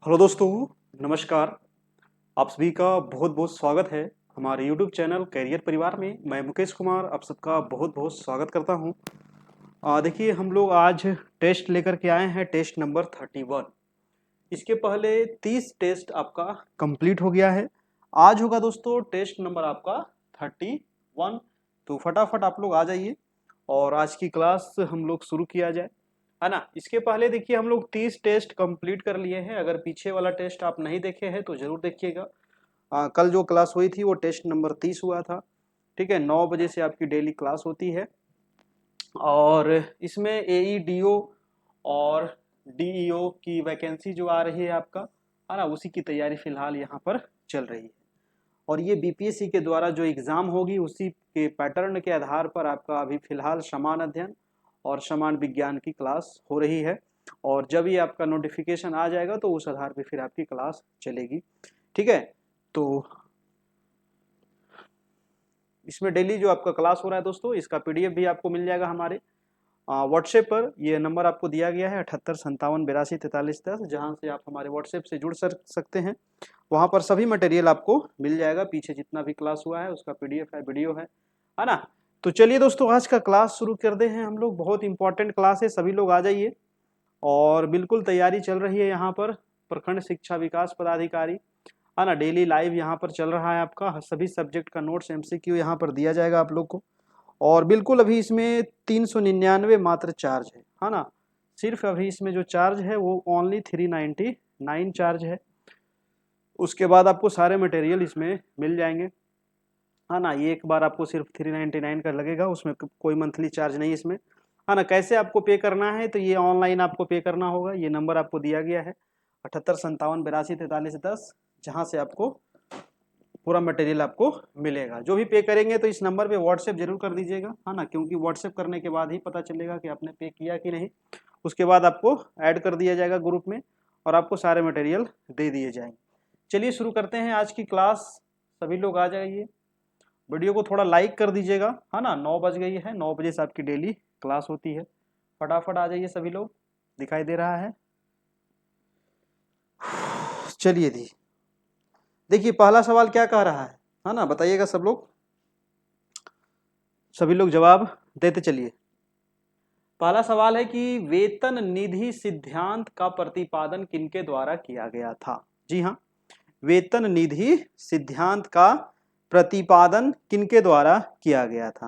Hello दोस्तों, नमस्कार। आप सभी का बहुत बहुत स्वागत है हमारे YouTube चैनल कैरियर परिवार में। मैं मुकेश कुमार आप सबका बहुत बहुत स्वागत करता हूं। देखिए, हम लोग आज टेस्ट लेकर के आए हैं, टेस्ट नंबर 31। इसके पहले 30 टेस्ट आपका कंप्लीट हो गया है। आज होगा दोस्तों टेस्ट नंबर आपका 31। तो फटाफट आप लोग आ जाइए और आज की क्लास हम लोग शुरू किया जाए, है ना। इसके पहले देखिए, हम लोग 30 टेस्ट कंप्लीट कर लिए हैं। अगर पीछे वाला टेस्ट आप नहीं देखे हैं तो जरूर देखिएगा। कल जो क्लास हुई थी वो टेस्ट नंबर 30 हुआ था। ठीक है, 9 बजे से आपकी डेली क्लास होती है और इसमें AEDO और DEO की वैकेंसी जो आ रही है आपका, है ना, उसी की तैयारी फिलहाल यहाँ पर चल रही है। और ये BPSC के द्वारा जो एग्ज़ाम होगी उसी के पैटर्न के आधार पर आपका अभी फिलहाल समान अध्ययन और समान विज्ञान की क्लास हो रही है। और जब ये आपका नोटिफिकेशन आ जाएगा तो उस आधार पे फिर आपकी क्लास चलेगी। ठीक है, तो इसमें डेली जो आपका क्लास हो रहा है दोस्तों, इसका PDF भी आपको मिल जाएगा हमारे व्हाट्सएप पर। ये नंबर आपको दिया गया है 7857824310, जहाँ से आप हमारे व्हाट्सएप से जुड़ सकते हैं। वहाँ पर सभी मटेरियल आपको मिल जाएगा। पीछे जितना भी क्लास हुआ है उसका PDF है, वीडियो है ना। तो चलिए दोस्तों, आज का क्लास शुरू कर दे हैं हम लोग। बहुत इंपॉर्टेंट क्लास है, सभी लोग आ जाइए। और बिल्कुल तैयारी चल रही है यहाँ पर। प्रखंड शिक्षा विकास पदाधिकारी, है ना, डेली लाइव यहाँ पर चल रहा है आपका। सभी सब्जेक्ट का नोट्स MCQ यहाँ पर दिया जाएगा आप लोग को। और बिल्कुल अभी इसमें 399 मात्र चार्ज है ना। सिर्फ अभी इसमें जो चार्ज है वो ओनली 399 चार्ज है। उसके बाद आपको सारे मटेरियल इसमें मिल जाएंगे, है ना। ये एक बार आपको सिर्फ 399 का लगेगा, उसमें कोई मंथली चार्ज नहीं इसमें, है ना। कैसे आपको पे करना है, तो ये ऑनलाइन आपको पे करना होगा। ये नंबर आपको दिया गया है 7857824310, जहाँ से आपको पूरा मटेरियल आपको मिलेगा। जो भी पे करेंगे तो इस नंबर पे व्हाट्सएप जरूर कर दीजिएगा, है ना, क्योंकि व्हाट्सएप करने के बाद ही पता चलेगा कि आपने पे किया कि नहीं। उसके बाद आपको ऐड कर दिया जाएगा ग्रुप में और आपको सारे मटेरियल दे दिए जाएंगे। चलिए शुरू करते हैं आज की क्लास। सभी लोग आ जाइए, वीडियो को थोड़ा लाइक कर दीजिएगा, है ना। 9 बज गई है, 9 बजे से आपकी डेली क्लास होती है। फटाफट आ जाइए सभी लोग, दिखाई दे रहा है। चलिए दी, देखिए पहला सवाल क्या कह रहा है ना, बताइएगा सब लोग। सभी लोग जवाब देते चलिए। पहला सवाल है कि वेतन निधि सिद्धांत का प्रतिपादन किनके द्वारा किया गया था। जी हाँ, वेतन निधि सिद्धांत का प्रतिपादन किनके द्वारा किया गया था।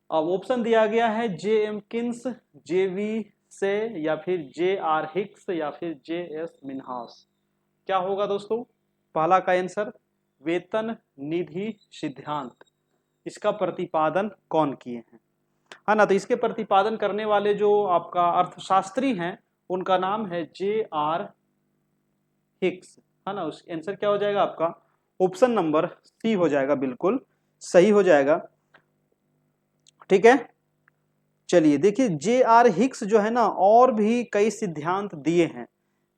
अब ऑप्शन दिया गया है J.M. किन्स, JV से, या फिर J.R. हिक्स, या फिर J.S. मिन्हास। क्या होगा दोस्तों पहला का आंसर? वेतन निधि सिद्धांत, इसका प्रतिपादन कौन किए हैं, है ना। तो इसके प्रतिपादन करने वाले जो आपका अर्थशास्त्री हैं उनका नाम है J.R. हिक्स, है ना। उस आंसर क्या हो जाएगा आपका? ऑप्शन नंबर C हो जाएगा, बिल्कुल सही हो जाएगा। ठीक है, चलिए देखिए, J.R. हिक्स जो है ना, और भी कई सिद्धांत दिए हैं,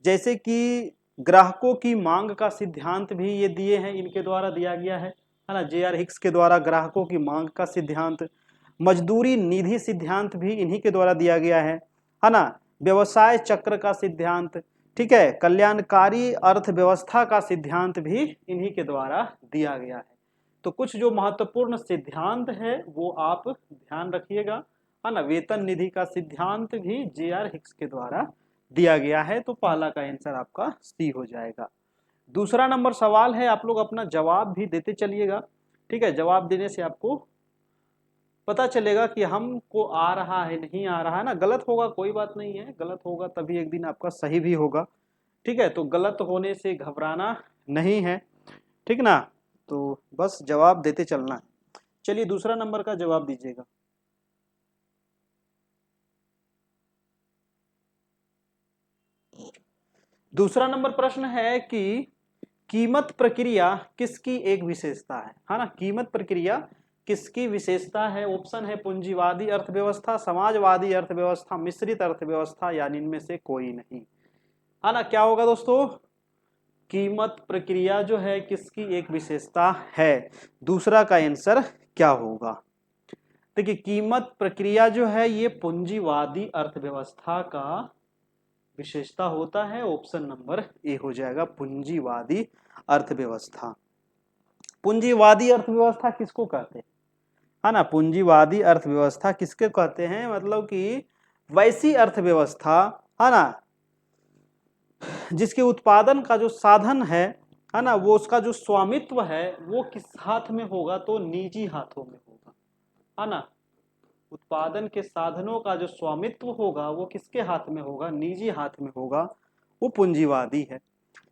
जैसे कि ग्राहकों की मांग का सिद्धांत भी ये दिए हैं, इनके द्वारा दिया गया है ना। J.R. हिक्स के द्वारा ग्राहकों की मांग का सिद्धांत, मजदूरी निधि सिद्धांत भी इन्हीं के द्वारा दिया गया है ना। व्यवसाय चक्र का सिद्धांत, ठीक है, कल्याणकारी अर्थव्यवस्था का सिद्धांत भी इन्हीं के द्वारा दिया गया है। तो कुछ जो महत्वपूर्ण सिद्धांत है वो आप ध्यान रखिएगा, है ना। वेतन निधि का सिद्धांत भी J.R. हिक्स के द्वारा दिया गया है। तो पहला का आंसर आपका C हो जाएगा। दूसरा नंबर सवाल है, आप लोग अपना जवाब भी देते चलिएगा। ठीक है, जवाब देने से आपको पता चलेगा कि हमको आ रहा है नहीं आ रहा है ना। गलत होगा कोई बात नहीं है, गलत होगा तभी एक दिन आपका सही भी होगा। ठीक है, तो गलत होने से घबराना नहीं है, ठीक ना। तो बस जवाब देते चलना है। चलिए दूसरा नंबर का जवाब दीजिएगा। दूसरा नंबर प्रश्न है कि कीमत प्रक्रिया किसकी एक विशेषता है ना। कीमत प्रक्रिया किसकी विशेषता है? ऑप्शन है पूंजीवादी अर्थव्यवस्था, समाजवादी अर्थव्यवस्था, मिश्रित अर्थव्यवस्था, यानी इनमें से कोई नहीं, है ना। क्या होगा दोस्तों? कीमत प्रक्रिया जो है किसकी एक विशेषता है? दूसरा का आंसर क्या होगा? देखिए, कीमत प्रक्रिया जो है ये पूंजीवादी अर्थव्यवस्था का विशेषता होता है? ऑप्शन नंबर ए हो जाएगा, पूंजीवादी अर्थव्यवस्था। पूंजीवादी अर्थव्यवस्था किसको कहते हैं, है ना? पूंजीवादी अर्थव्यवस्था किसके कहते हैं? मतलब कि वैसी अर्थव्यवस्था, है ना, जिसके उत्पादन का जो साधन है ना, वो उसका जो स्वामित्व है वो किस हाथ में होगा? तो निजी हाथों में होगा, है ना। उत्पादन के साधनों का जो स्वामित्व होगा वो किसके हाथ में होगा? निजी हाथ में होगा, वो पूंजीवादी है।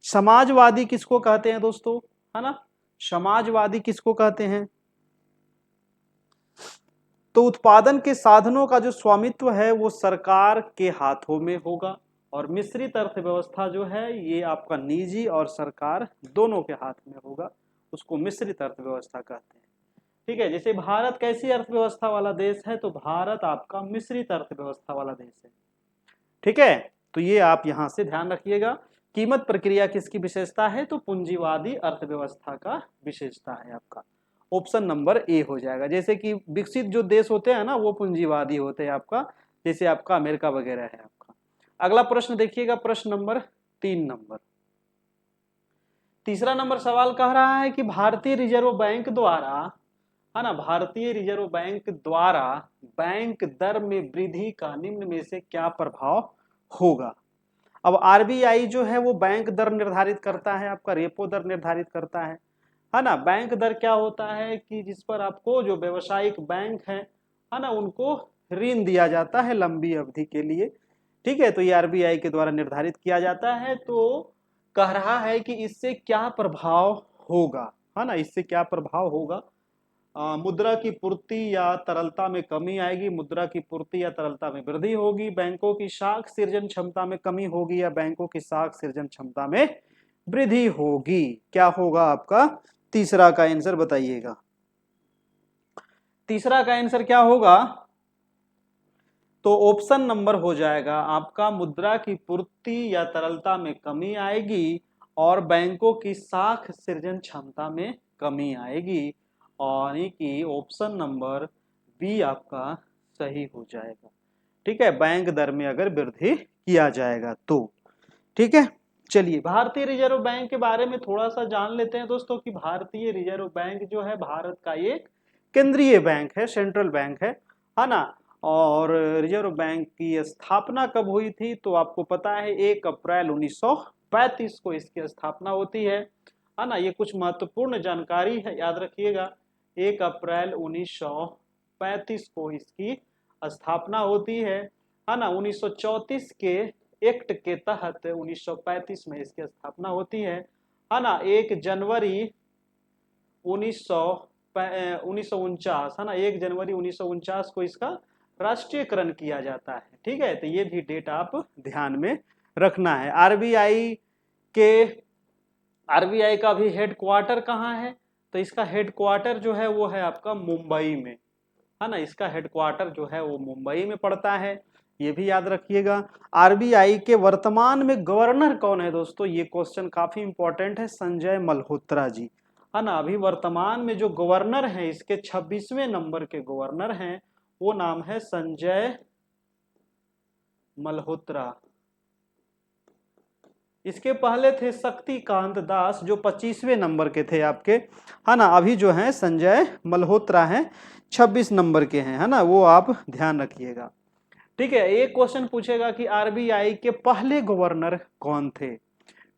समाजवादी किसको कहते हैं दोस्तों, है ना? समाजवादी किसको कहते हैं? तो उत्पादन के साधनों का जो स्वामित्व है वो सरकार के हाथों में होगा, और मिश्रित अर्थव्यवस्था जो है ये आपका निजी और सरकार दोनों के हाथ में होगा, उसको मिश्रित अर्थव्यवस्था कहते हैं। ठीक है, जैसे भारत कैसी अर्थव्यवस्था वाला देश है? तो भारत आपका मिश्रित अर्थव्यवस्था वाला देश है। ठीक है, तो ये आप यहां से ध्यान रखिएगा। कीमत प्रक्रिया किसकी विशेषता है? तो पूंजीवादी अर्थव्यवस्था का विशेषता है आपका। ऑप्शन नंबर ए हो जाएगा। जैसे कि विकसित जो देश होते हैं ना वो पूंजीवादी होते हैं आपका, जैसे आपका अमेरिका वगैरह है आपका। अगला प्रश्न देखिएगा, प्रश्न नंबर 3 तीसरा नंबर सवाल कह रहा है कि भारतीय रिजर्व बैंक द्वारा, है ना, भारतीय रिजर्व बैंक द्वारा बैंक दर में वृद्धि का निम्न में से क्या प्रभाव होगा? अब आरबीआई जो है वो बैंक दर निर्धारित करता है, आपका रेपो दर निर्धारित करता है ना। बैंक दर क्या होता है कि जिस पर आपको जो व्यवसायिक बैंक है ना, उनको ऋण दिया जाता है लंबी अवधि के लिए। ठीक है, तो ये आरबीआई के द्वारा निर्धारित किया जाता है। तो कह रहा है कि इससे क्या प्रभाव होगा, है ना, इससे क्या प्रभाव होगा? मुद्रा की पूर्ति या तरलता में कमी आएगी, मुद्रा की पूर्ति या तरलता में वृद्धि होगी, बैंकों की साख सृजन क्षमता में कमी होगी, या बैंकों की साख सृजन क्षमता में वृद्धि होगी। क्या होगा आपका तीसरा का आंसर बताइएगा। तीसरा का आंसर क्या होगा? तो ऑप्शन नंबर हो जाएगा आपका, मुद्रा की पूर्ति या तरलता में कमी आएगी और बैंकों की साख सृजन क्षमता में कमी आएगी, और कि ऑप्शन नंबर बी आपका सही हो जाएगा। ठीक है, बैंक दर में अगर वृद्धि किया जाएगा तो। ठीक है, चलिए भारतीय रिजर्व बैंक के बारे में थोड़ा सा जान लेते हैं दोस्तों कि भारतीय रिजर्व बैंक जो है भारत का एक केंद्रीय बैंक है, सेंट्रल बैंक है ना। और रिजर्व बैंक की स्थापना कब हुई थी? तो आपको पता है 1 अप्रैल 1935 को इसकी स्थापना होती है ना। ये कुछ महत्वपूर्ण जानकारी है, याद रखिएगा। 1 अप्रैल 1935 को इसकी स्थापना होती है ना। 1934 के एक्ट के तहत 1935 में इसकी स्थापना होती है ना। 1 जनवरी 1949 है ना, 1 जनवरी 1949 को इसका राष्ट्रीयकरण किया जाता है। ठीक है, तो ये भी डेट आप ध्यान में रखना है। आरबीआई का भी हेडक्वार्टर कहाँ है? तो इसका हेडक्वार्टर जो है वो है आपका मुंबई में, है ना। इसका हेडक्वार्टर जो है वो मुंबई में पड़ता है, ये भी याद रखिएगा। आरबीआई के वर्तमान में गवर्नर कौन है दोस्तों? ये क्वेश्चन काफी इंपॉर्टेंट है, संजय मल्होत्रा जी, है ना। अभी वर्तमान में जो गवर्नर हैं, इसके 26वें नंबर के गवर्नर हैं, वो नाम है संजय मल्होत्रा। इसके पहले थे शक्तिकांत दास जो 25वें नंबर के थे आपके, है ना। अभी जो है संजय मल्होत्रा हैं, 26 नंबर के हैं, है ना, वो आप ध्यान रखिएगा। ठीक है, एक क्वेश्चन पूछेगा कि आरबीआई के पहले गवर्नर कौन थे?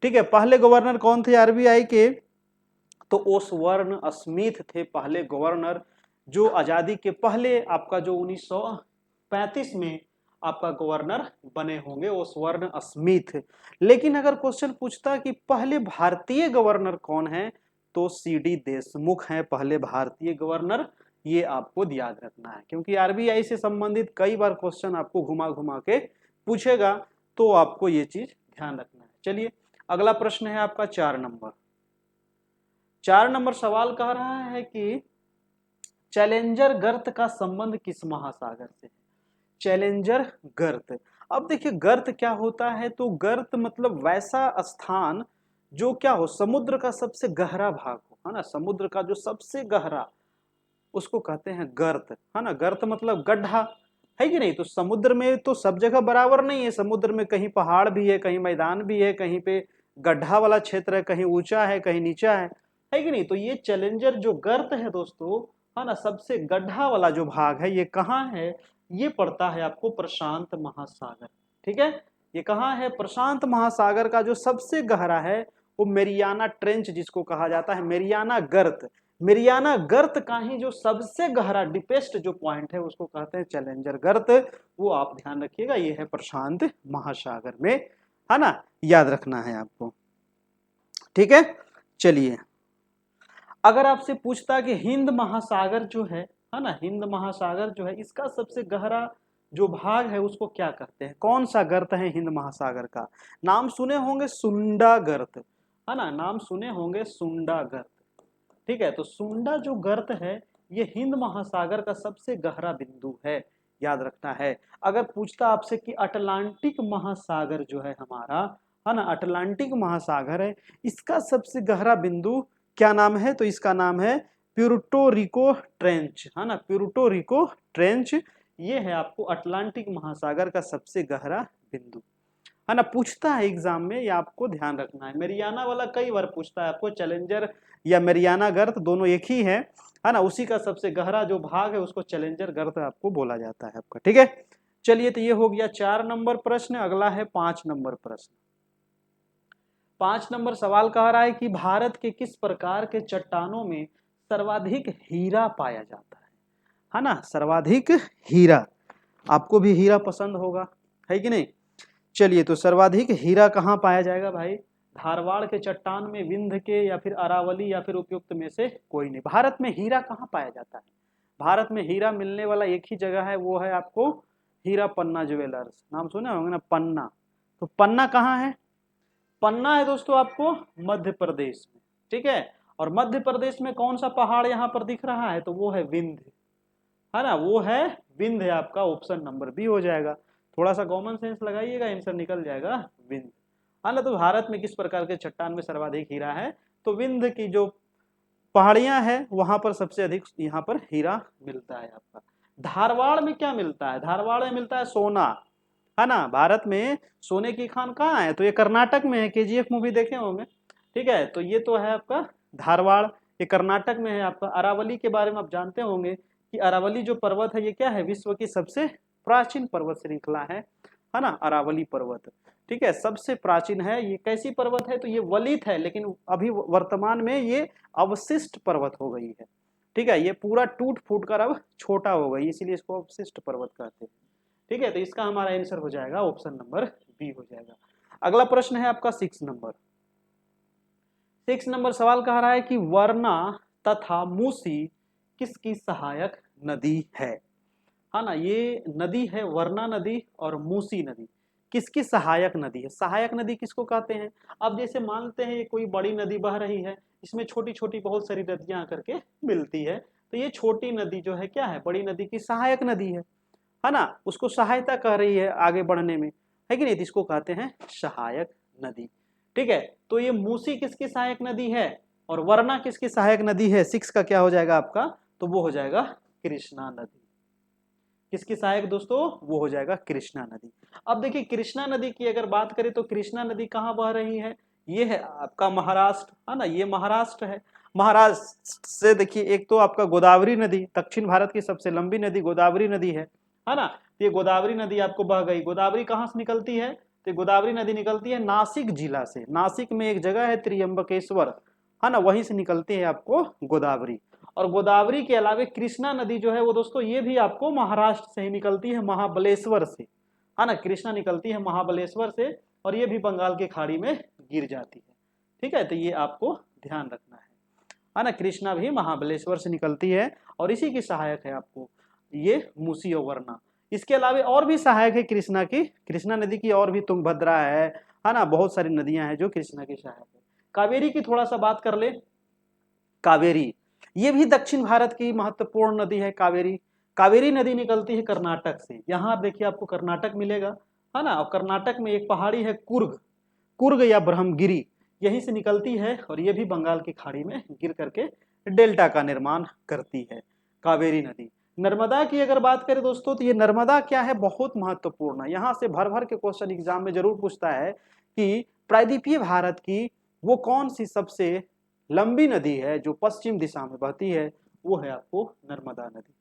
ठीक है, पहले गवर्नर कौन थे आरबीआई के? तो ओसवर्ण स्मिथ थे पहले गवर्नर, जो आजादी के पहले आपका जो 1935 में आपका गवर्नर बने होंगे, ओसवर्ण स्मिथ। लेकिन अगर क्वेश्चन पूछता कि पहले भारतीय गवर्नर कौन है, तो सीडी देशमुख हैं पहले भारतीय गवर्नर। ये आपको याद रखना है, क्योंकि आरबीआई से संबंधित कई बार क्वेश्चन आपको घुमा घुमा के पूछेगा, तो आपको ये चीज ध्यान रखना है। चलिए अगला प्रश्न है आपका 4 नंबर सवाल कह रहा है कि चैलेंजर गर्त का संबंध किस महासागर से है? चैलेंजर गर्त। अब देखिए गर्त क्या होता है? तो गर्त मतलब वैसा स्थान जो क्या हो, समुद्र का सबसे गहरा भाग हो, है ना। समुद्र का जो सबसे गहरा, उसको कहते हैं गर्त, है ना। गर्त मतलब गड्ढा, है कि नहीं। तो समुद्र में तो सब जगह बराबर नहीं है, समुद्र में कहीं पहाड़ भी है, कहीं मैदान भी है, कहीं पे गड्ढा वाला क्षेत्र है, कहीं ऊंचा है, कहीं नीचा है कि नहीं। तो ये चैलेंजर जो गर्त है दोस्तों, है ना, सबसे गड्ढा वाला जो भाग है ये कहाँ है, ये पड़ता है आपको प्रशांत महासागर। ठीक है, ये कहाँ है, प्रशांत महासागर का जो सबसे गहरा है वो मेरियाना ट्रेंच जिसको कहा जाता है, मेरियाना गर्त। मेरियाना गर्त का ही जो सबसे गहरा डीपेस्ट जो पॉइंट है उसको कहते हैं चैलेंजर गर्त। वो आप ध्यान रखिएगा, ये है प्रशांत महासागर में, है ना, याद रखना है आपको। ठीक है, चलिए अगर आपसे पूछता कि हिंद महासागर जो है ना, हिंद महासागर जो है इसका सबसे गहरा जो भाग है उसको क्या कहते हैं, कौन सा गर्त है हिंद महासागर का। नाम सुने होंगे सुंडा गर्त, है ना, नाम सुने होंगे सुंडा गर्त। ठीक है, तो सुंडा जो गर्त है ये हिंद महासागर का सबसे गहरा बिंदु है, याद रखना है। अगर पूछता आपसे कि अटलांटिक महासागर जो है हमारा, है ना, अटलांटिक महासागर है, इसका सबसे गहरा बिंदु क्या नाम है, तो इसका नाम है प्यूर्टो रिको ट्रेंच, है ना, प्यूर्टो रिको ट्रेंच। ये है आपको अटलांटिक महासागर का सबसे गहरा बिंदु, है ना। पूछता है एग्जाम में, ये आपको ध्यान रखना है। मेरियाना वाला कई बार पूछता है आपको, चैलेंजर या मेरियाना गर्त दोनों एक ही है ना, उसी का सबसे गहरा जो भाग है उसको चैलेंजर गर्त आपको बोला जाता है आपका। ठीक है, चलिए तो ये हो गया 4 नंबर प्रश्न। अगला है 5 नंबर प्रश्न। 5 नंबर सवाल कह रहा है कि भारत के किस प्रकार के चट्टानों में सर्वाधिक हीरा पाया जाता है ना, सर्वाधिक हीरा। आपको भी हीरा पसंद होगा, है कि नहीं। चलिए तो सर्वाधिक हीरा कहाँ पाया जाएगा भाई, धारवाड़ के चट्टान में, विंध्य के, या फिर अरावली, या फिर उपयुक्त में से कोई नहीं। भारत में हीरा कहाँ पाया जाता है, भारत में हीरा मिलने वाला एक ही जगह है, वो है आपको हीरा पन्ना ज्वेलर्स। नाम सुने होंगे ना, पन्ना। तो पन्ना कहाँ है, पन्ना है दोस्तों आपको मध्य प्रदेश में। ठीक है, और मध्य प्रदेश में कौन सा पहाड़ यहाँ पर दिख रहा है, तो वो है विंध्य, है ना, वो है विंध्य। आपका ऑप्शन नंबर बी हो जाएगा। थोड़ा सा कॉमन सेंस लगाइएगा, आंसर निकल जाएगा विंध्य, है ना। तो भारत में किस प्रकार के चट्टान में सर्वाधिक हीरा है, तो विंध्य की जो पहाड़ियां हैं वहां पर सबसे अधिक यहाँ पर हीरा मिलता है आपका। धारवाड़ में क्या मिलता है, धारवाड़ में मिलता है सोना, है ना। भारत में सोने की खान कहाँ है, तो ये कर्नाटक में है, केजीएफ मूवी देखे होंगे। ठीक है, तो ये तो है आपका धारवाड़, ये कर्नाटक में है आपका। अरावली के बारे में आप जानते होंगे कि अरावली जो पर्वत है ये क्या है, विश्व की सबसे प्राचीन पर्वत श्रृंखला है ना, अरावली पर्वत। ठीक है, सबसे प्राचीन है। ये कैसी पर्वत है, तो ये वलित है, लेकिन अभी वर्तमान में ये अवशिष्ट पर्वत हो गई है। ठीक है, ये पूरा टूट फूट कर अब छोटा हो गई, इसीलिए इसको अवशिष्ट पर्वत कहते हैं। ठीक है, तो इसका हमारा आंसर हो जाएगा ऑप्शन नंबर बी हो जाएगा। अगला प्रश्न है आपका 6 नंबर। 6 नंबर सवाल कह रहा है कि वरना तथा मूसी किसकी सहायक नदी है ना। ये नदी है वरना नदी और मूसी नदी, किसकी सहायक नदी है। सहायक नदी किसको कहते हैं, अब जैसे मानते हैं ये कोई बड़ी नदी बह रही है, इसमें छोटी छोटी बहुत सारी नदियां आकर के मिलती है, तो ये छोटी नदी जो है क्या है, बड़ी नदी की सहायक नदी है ना, उसको सहायता कर रही है आगे बढ़ने में, है कि नहीं, तो इसको कहते हैं सहायक नदी। ठीक है, तो ये मूसी किसकी सहायक नदी है और वरना किसकी सहायक नदी है। 6 का क्या हो जाएगा आपका, तो वो हो जाएगा कृष्णा नदी। किसकी सहायक दोस्तों, वो हो जाएगा कृष्णा नदी। अब देखिए कृष्णा नदी की अगर बात करें तो कृष्णा नदी कहाँ बह रही है, ये है आपका महाराष्ट्र, है ना, ये महाराष्ट्र है। महाराष्ट्र से देखिए एक तो आपका गोदावरी नदी, दक्षिण भारत की सबसे लंबी नदी गोदावरी नदी है ना। ये गोदावरी नदी आपको बह गई, गोदावरी कहाँ से निकलती है, तो गोदावरी नदी निकलती है नासिक जिला से। नासिक में एक जगह है त्रियंबकेश्वर, है ना, वहीं से निकलती है आपको गोदावरी। और गोदावरी के अलावा कृष्णा नदी जो है वो दोस्तों ये भी आपको महाराष्ट्र से ही निकलती है, महाबलेश्वर से, है ना, कृष्णा निकलती है महाबलेश्वर से और ये भी बंगाल की खाड़ी में गिर जाती है। ठीक है, तो ये आपको ध्यान रखना है ना, कृष्णा भी महाबलेश्वर से निकलती है और इसी की सहायक है आपको ये मूसी और वरना। इसके अलावा और भी सहायक है कृष्णा की, कृष्णा नदी की और भी तुंगभद्रा है ना, बहुत सारी नदियां हैं जो कृष्णा की सहायक है। कावेरी की थोड़ा सा बात कर ले, कावेरी ये भी दक्षिण भारत की महत्वपूर्ण नदी है कावेरी। कावेरी नदी निकलती है कर्नाटक से, यहाँ देखिए आपको कर्नाटक मिलेगा, है ना, और कर्नाटक में एक पहाड़ी है कुर्ग, कुर्ग या ब्रह्मगिरी, यहीं से निकलती है और ये भी बंगाल की खाड़ी में गिर करके डेल्टा का निर्माण करती है कावेरी नदी। नर्मदा की अगर बात करें दोस्तों तो ये नर्मदा क्या है, बहुत महत्वपूर्ण है। यहाँ से भर भर के क्वेश्चन एग्जाम में जरूर पूछता है कि प्रायद्वीपीय भारत की वो कौन सी सबसे लंबी नदी है जो पश्चिम दिशा में बहती है, वो है आपको नर्मदा नदी।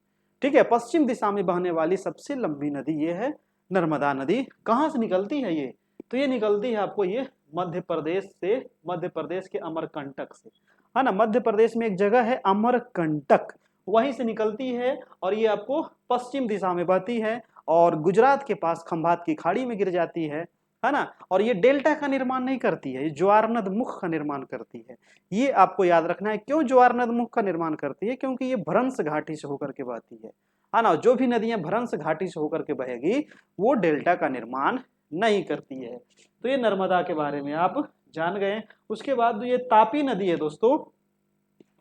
ठीक है, पश्चिम दिशा में बहने वाली सबसे लंबी नदी ये है नर्मदा नदी। कहाँ से निकलती है ये, तो ये निकलती है आपको ये मध्य प्रदेश से, मध्य प्रदेश के अमरकंटक से, है ना। मध्य प्रदेश में एक जगह है अमरकंटक, वहीं से निकलती है और ये आपको पश्चिम दिशा में बहती है और गुजरात के पास खंभात की खाड़ी में गिर जाती है ना। और ये डेल्टा का निर्माण नहीं करती है, ये ज्वारनद मुख का निर्माण करती है। ये आपको याद रखना है। क्यों ज्वारनद मुख का निर्माण करती है, क्योंकि ये भ्रंश घाटी से होकर के बहती है ना। जो भी नदियां भ्रंश घाटी से होकर के बहेगी वो डेल्टा का निर्माण नहीं करती है। तो ये नर्मदा के बारे में आप जान गए। उसके बाद ये तापी नदी है दोस्तों,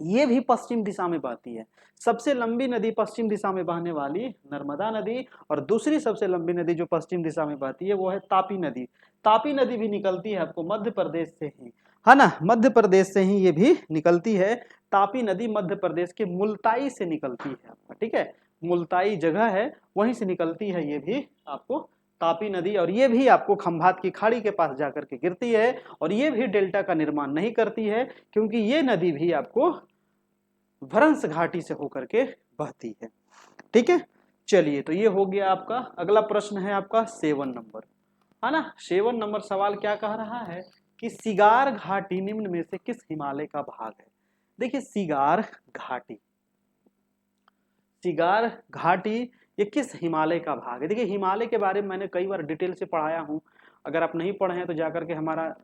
ये भी पश्चिम दिशा में बहती है। सबसे लंबी नदी पश्चिम दिशा में बहने वाली नर्मदा नदी, और दूसरी सबसे लंबी नदी जो पश्चिम दिशा में बहती है वो है तापी नदी। तापी नदी भी निकलती है आपको मध्य प्रदेश से ही, है ना, मध्य प्रदेश से ही ये भी निकलती है। तापी नदी मध्य प्रदेश के मुल्ताई से निकलती है आपका, ठीक है, मुल्ताई जगह है वहीं से निकलती है ये भी आपको तापी नदी। और ये भी आपको खंभात की खाड़ी के पास जाकर के गिरती है और ये भी डेल्टा का निर्माण नहीं करती है, क्योंकि ये नदी भी आपको भ्रंश घाटी से होकर के बहती है। ठीक है, चलिए तो ये हो गया आपका। अगला प्रश्न है आपका 7 नंबर, है ना। 7 नंबर सवाल क्या कह रहा है कि सिगार घाटी निम्न में से किस हिमालय का भाग है। देखिए सिगार घाटी, सिगार घाटी ये किस हिमालय का भाग है। देखिए हिमालय के बारे में मैंने कई बार डिटेल से पढ़ाया हूं, अगर आप नहीं पढ़े हैं तो जाकर के हमारा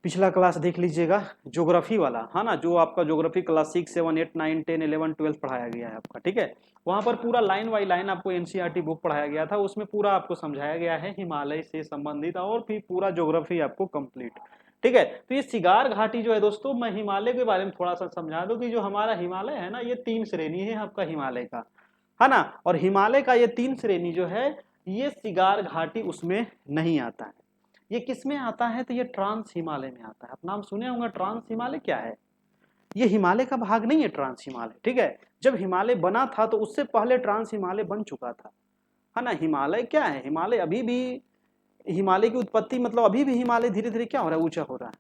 पिछला क्लास देख लीजिएगा, ज्योग्राफी वाला, है ना, जो आपका ज्योग्राफी क्लास 6, 7, 8, 9, 10, 11, 12 पढ़ाया गया है आपका। ठीक है, वहां पर पूरा लाइन बाई लाइन आपको एनसीईआरटी बुक पढ़ाया गया था, उसमें पूरा आपको समझाया गया है हिमालय से संबंधित और फिर पूरा ज्योग्राफी आपको कंप्लीट। ठीक है, तो ये सिगार घाटी जो है दोस्तों, मैं हिमालय के बारे में थोड़ा सा समझा दूं कि जो हमारा हिमालय है ना, ये 3 श्रेणी है आपका हिमालय का, है ना। और हिमालय का ये 3 श्रेणी जो है, ये सिगार घाटी उसमें नहीं आता है। ये किस में आता है, तो ये ट्रांस हिमालय में आता है। आप नाम सुने होंगे, ट्रांस हिमालय क्या है, ये हिमालय का भाग नहीं है ट्रांस हिमालय। ठीक है, जब हिमालय बना था तो उससे पहले ट्रांस हिमालय बन चुका था, है ना। हिमालय क्या है, हिमालय अभी भी, हिमालय की उत्पत्ति मतलब अभी भी हिमालय धीरे धीरे क्या हो रहा है, ऊंचा हो रहा है।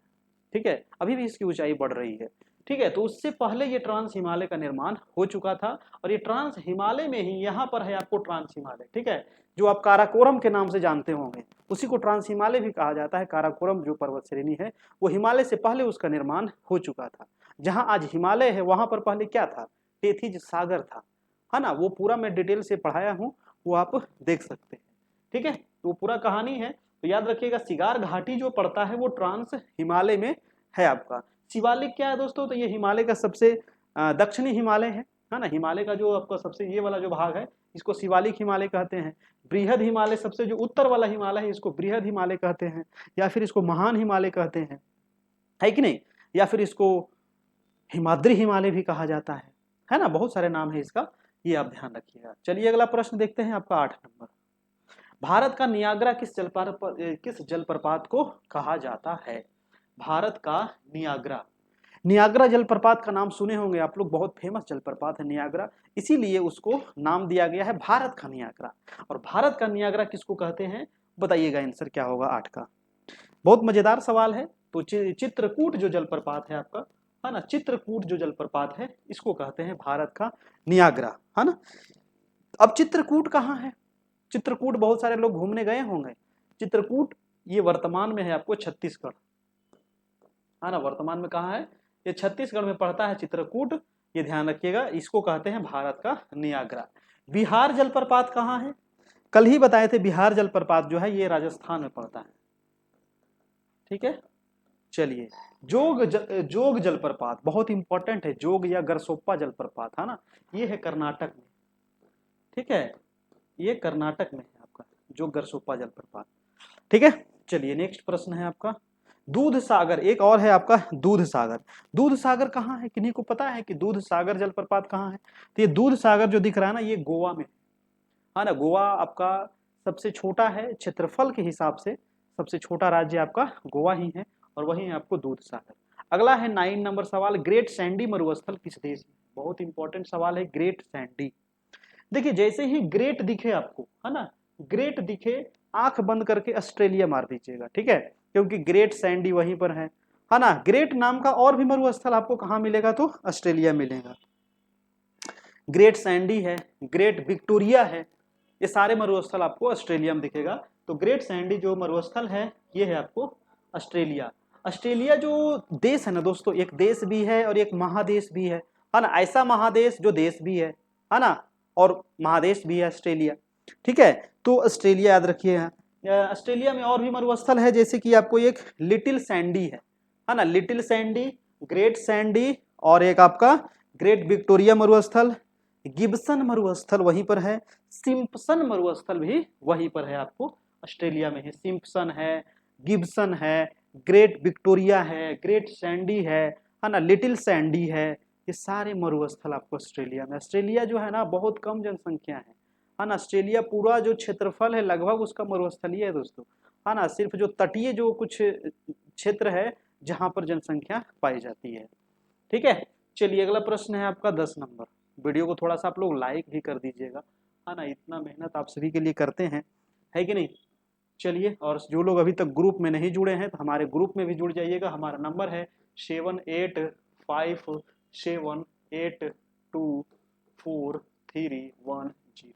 ठीक है, अभी भी इसकी ऊंचाई बढ़ रही है। ठीक है, तो उससे पहले ये ट्रांस हिमालय का निर्माण हो चुका था और ये ट्रांस हिमालय में ही यहाँ पर है आपको ट्रांस हिमालय। ठीक है, जो आप काराकोरम के नाम से जानते होंगे, उसी को ट्रांस हिमालय भी कहा जाता है। काराकोरम जो पर्वत श्रेणी है वो हिमालय से पहले उसका निर्माण हो चुका था। जहां आज हिमालय है वहां पर पहले क्या था, टेथिज सागर था, है ना। वो पूरा मैं डिटेल से पढ़ाया हूँ, वो आप देख सकते हैं। ठीक है, तो पूरा कहानी है। तो याद रखिएगा सिगार घाटी जो पड़ता है वो ट्रांस हिमालय में है आपका। शिवालिक क्या है दोस्तों, तो ये हिमालय का सबसे दक्षिणी हिमालय है ना। हिमालय का जो आपका सबसे ये वाला जो भाग है इसको शिवालिक हिमालय कहते हैं। बृहद हिमालय सबसे जो उत्तर वाला हिमालय है इसको बृहद हिमालय कहते हैं, या फिर इसको महान हिमालय कहते हैं, है कि नहीं, या फिर इसको हिमाद्री हिमालय भी कहा जाता है ना। बहुत सारे नाम है इसका, ये आप ध्यान रखिएगा। चलिए अगला प्रश्न देखते हैं आपका 8 नंबर। भारत का नियाग्रा किस जलप्रपात को कहा जाता है। भारत का नियाग्रा, नियाग्रा जलप्रपात का नाम सुने होंगे आप लोग, बहुत फेमस जलप्रपात है नियाग्रा, इसीलिए उसको नाम दिया गया है भारत का नियाग्रा। और भारत का नियाग्रा किसको कहते हैं, बताइएगा आंसर क्या होगा 8 का। बहुत मजेदार सवाल है। तो चित्रकूट जो जलप्रपात है आपका, है ना, चित्रकूट जो जलप्रपात है इसको कहते हैं भारत का नियाग्रा, है ना। अब चित्रकूट कहाँ है, चित्रकूट बहुत सारे लोग घूमने गए होंगे। चित्रकूट ये वर्तमान में है आपको छत्तीसगढ़, है ना, वर्तमान में कहाँ है, ये छत्तीसगढ़ में पड़ता है चित्रकूट, ये ध्यान रखिएगा। इसको कहते हैं भारत का नियाग्रा। बिहार जलप्रपात कहाँ है, कल ही बताए थे, बिहार जलप्रपात जो है ये राजस्थान में पड़ता है। ठीक है, चलिए जोग जलप्रपात बहुत इंपॉर्टेंट है, जोग या गरसोप्पा जलप्रपात, है ना, ये है कर्नाटक में। ठीक है, ये कर्नाटक में है आपका जो गरसोप्पा जलप्रपात। ठीक है, चलिए नेक्स्ट प्रश्न है आपका दूध सागर, एक और है आपका दूध सागर। दूध सागर कहाँ है, किन्हीं को पता है कि दूध सागर जलप्रपात कहाँ है। तो ये दूध सागर जो दिख रहा है ना, ये गोवा में है ना। गोवा आपका सबसे छोटा है क्षेत्रफल के हिसाब से, सबसे छोटा राज्य आपका गोवा ही है, और वही है आपको दूध सागर। अगला है 9 नंबर सवाल, ग्रेट सैंडी मरुस्थल किस देश में। बहुत इंपॉर्टेंट सवाल है, ग्रेट सैंडी, देखिए जैसे ही ग्रेट दिखे आपको, है ना, ग्रेट दिखे आंख बंद करके ऑस्ट्रेलिया मार दीजिएगा, ठीक है, क्योंकि ग्रेट सैंडी वहीं पर है ना। ग्रेट नाम का और भी मरुस्थल आपको कहाँ मिलेगा, तो ऑस्ट्रेलिया मिलेगा। ग्रेट सैंडी है, ग्रेट विक्टोरिया है, ये सारे मरुस्थल आपको ऑस्ट्रेलिया में दिखेगा। तो ग्रेट सैंडी जो मरुस्थल है ये है आपको ऑस्ट्रेलिया। ऑस्ट्रेलिया जो देश है ना दोस्तों, एक देश भी है और एक महादेश भी है ना, ऐसा महादेश जो देश भी है ना, और महादेश भी है ऑस्ट्रेलिया, ठीक है। तो ऑस्ट्रेलिया याद रखिए। ऑस्ट्रेलिया में और भी मरुस्थल है, जैसे कि आपको एक लिटिल सैंडी है ना, लिटिल सैंडी, ग्रेट सैंडी, और एक आपका ग्रेट विक्टोरिया मरुस्थल, गिब्सन मरुस्थल वहीं पर है, सिम्पसन मरुस्थल भी वहीं पर है आपको ऑस्ट्रेलिया में है। सिम्पसन है, गिब्सन है, ग्रेट विक्टोरिया है, ग्रेट सैंडी है ना, लिटिल सैंडी है, ये सारे मरुस्थल आपको ऑस्ट्रेलिया में। ऑस्ट्रेलिया जो है ना बहुत कम जनसंख्या है ना, ऑस्ट्रेलिया पूरा जो क्षेत्रफल है लगभग उसका मरुस्थल ही है दोस्तों, है ना, सिर्फ जो तटीय जो कुछ क्षेत्र है जहां पर जनसंख्या पाई जाती है, ठीक है। चलिए अगला प्रश्न है आपका 10 नंबर। वीडियो को थोड़ा सा आप लोग लाइक भी कर दीजिएगा, है ना, इतना मेहनत आप सभी के लिए करते हैं, है कि नहीं। चलिए, और जो लोग अभी तक ग्रुप में नहीं जुड़े हैं तो हमारे ग्रुप में भी जुड़ जाइएगा। हमारा नंबर है 7857824310।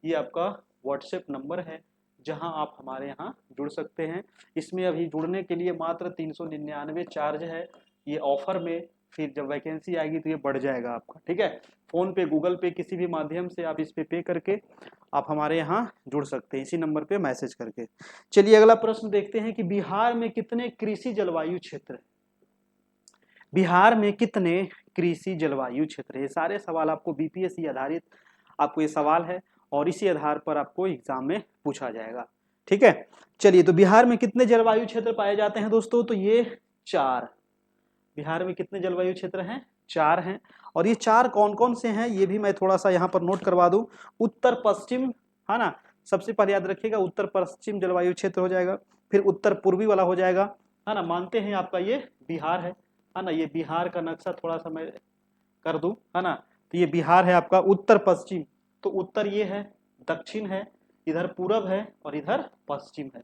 ये आपका व्हाट्सएप नंबर है जहां आप हमारे यहाँ जुड़ सकते हैं। इसमें अभी जुड़ने के लिए मात्र 399 चार्ज है, ये ऑफर में, फिर जब वैकेंसी आएगी तो ये बढ़ जाएगा आपका, ठीक है। फोन पे, गूगल पे, किसी भी माध्यम से आप इस पे करके आप हमारे यहाँ जुड़ सकते हैं, इसी नंबर पे मैसेज करके। चलिए अगला प्रश्न देखते हैं कि बिहार में कितने कृषि जलवायु क्षेत्र है। बिहार में कितने कृषि जलवायु क्षेत्र है। ये सारे सवाल आपको बीपीएससी आधारित आपको ये सवाल है और इसी आधार पर आपको एग्जाम में पूछा जाएगा, ठीक है। चलिए, तो बिहार में कितने जलवायु क्षेत्र पाए जाते हैं दोस्तों, तो ये 4। बिहार में कितने जलवायु क्षेत्र हैं, 4 हैं। और ये 4 कौन कौन से हैं ये भी मैं थोड़ा सा यहाँ पर नोट करवा दूं। उत्तर पश्चिम, है ना, सबसे पहले याद रखिएगा उत्तर पश्चिम जलवायु क्षेत्र हो जाएगा, फिर उत्तर पूर्वी वाला हो जाएगा, है ना, मानते हैं आपका ये बिहार है ना, ये बिहार का नक्शा थोड़ा सा मैं कर दूं, है ना, तो ये बिहार है आपका। उत्तर पश्चिम, तो उत्तर ये है, दक्षिण है, इधर पूरब है और इधर पश्चिम है,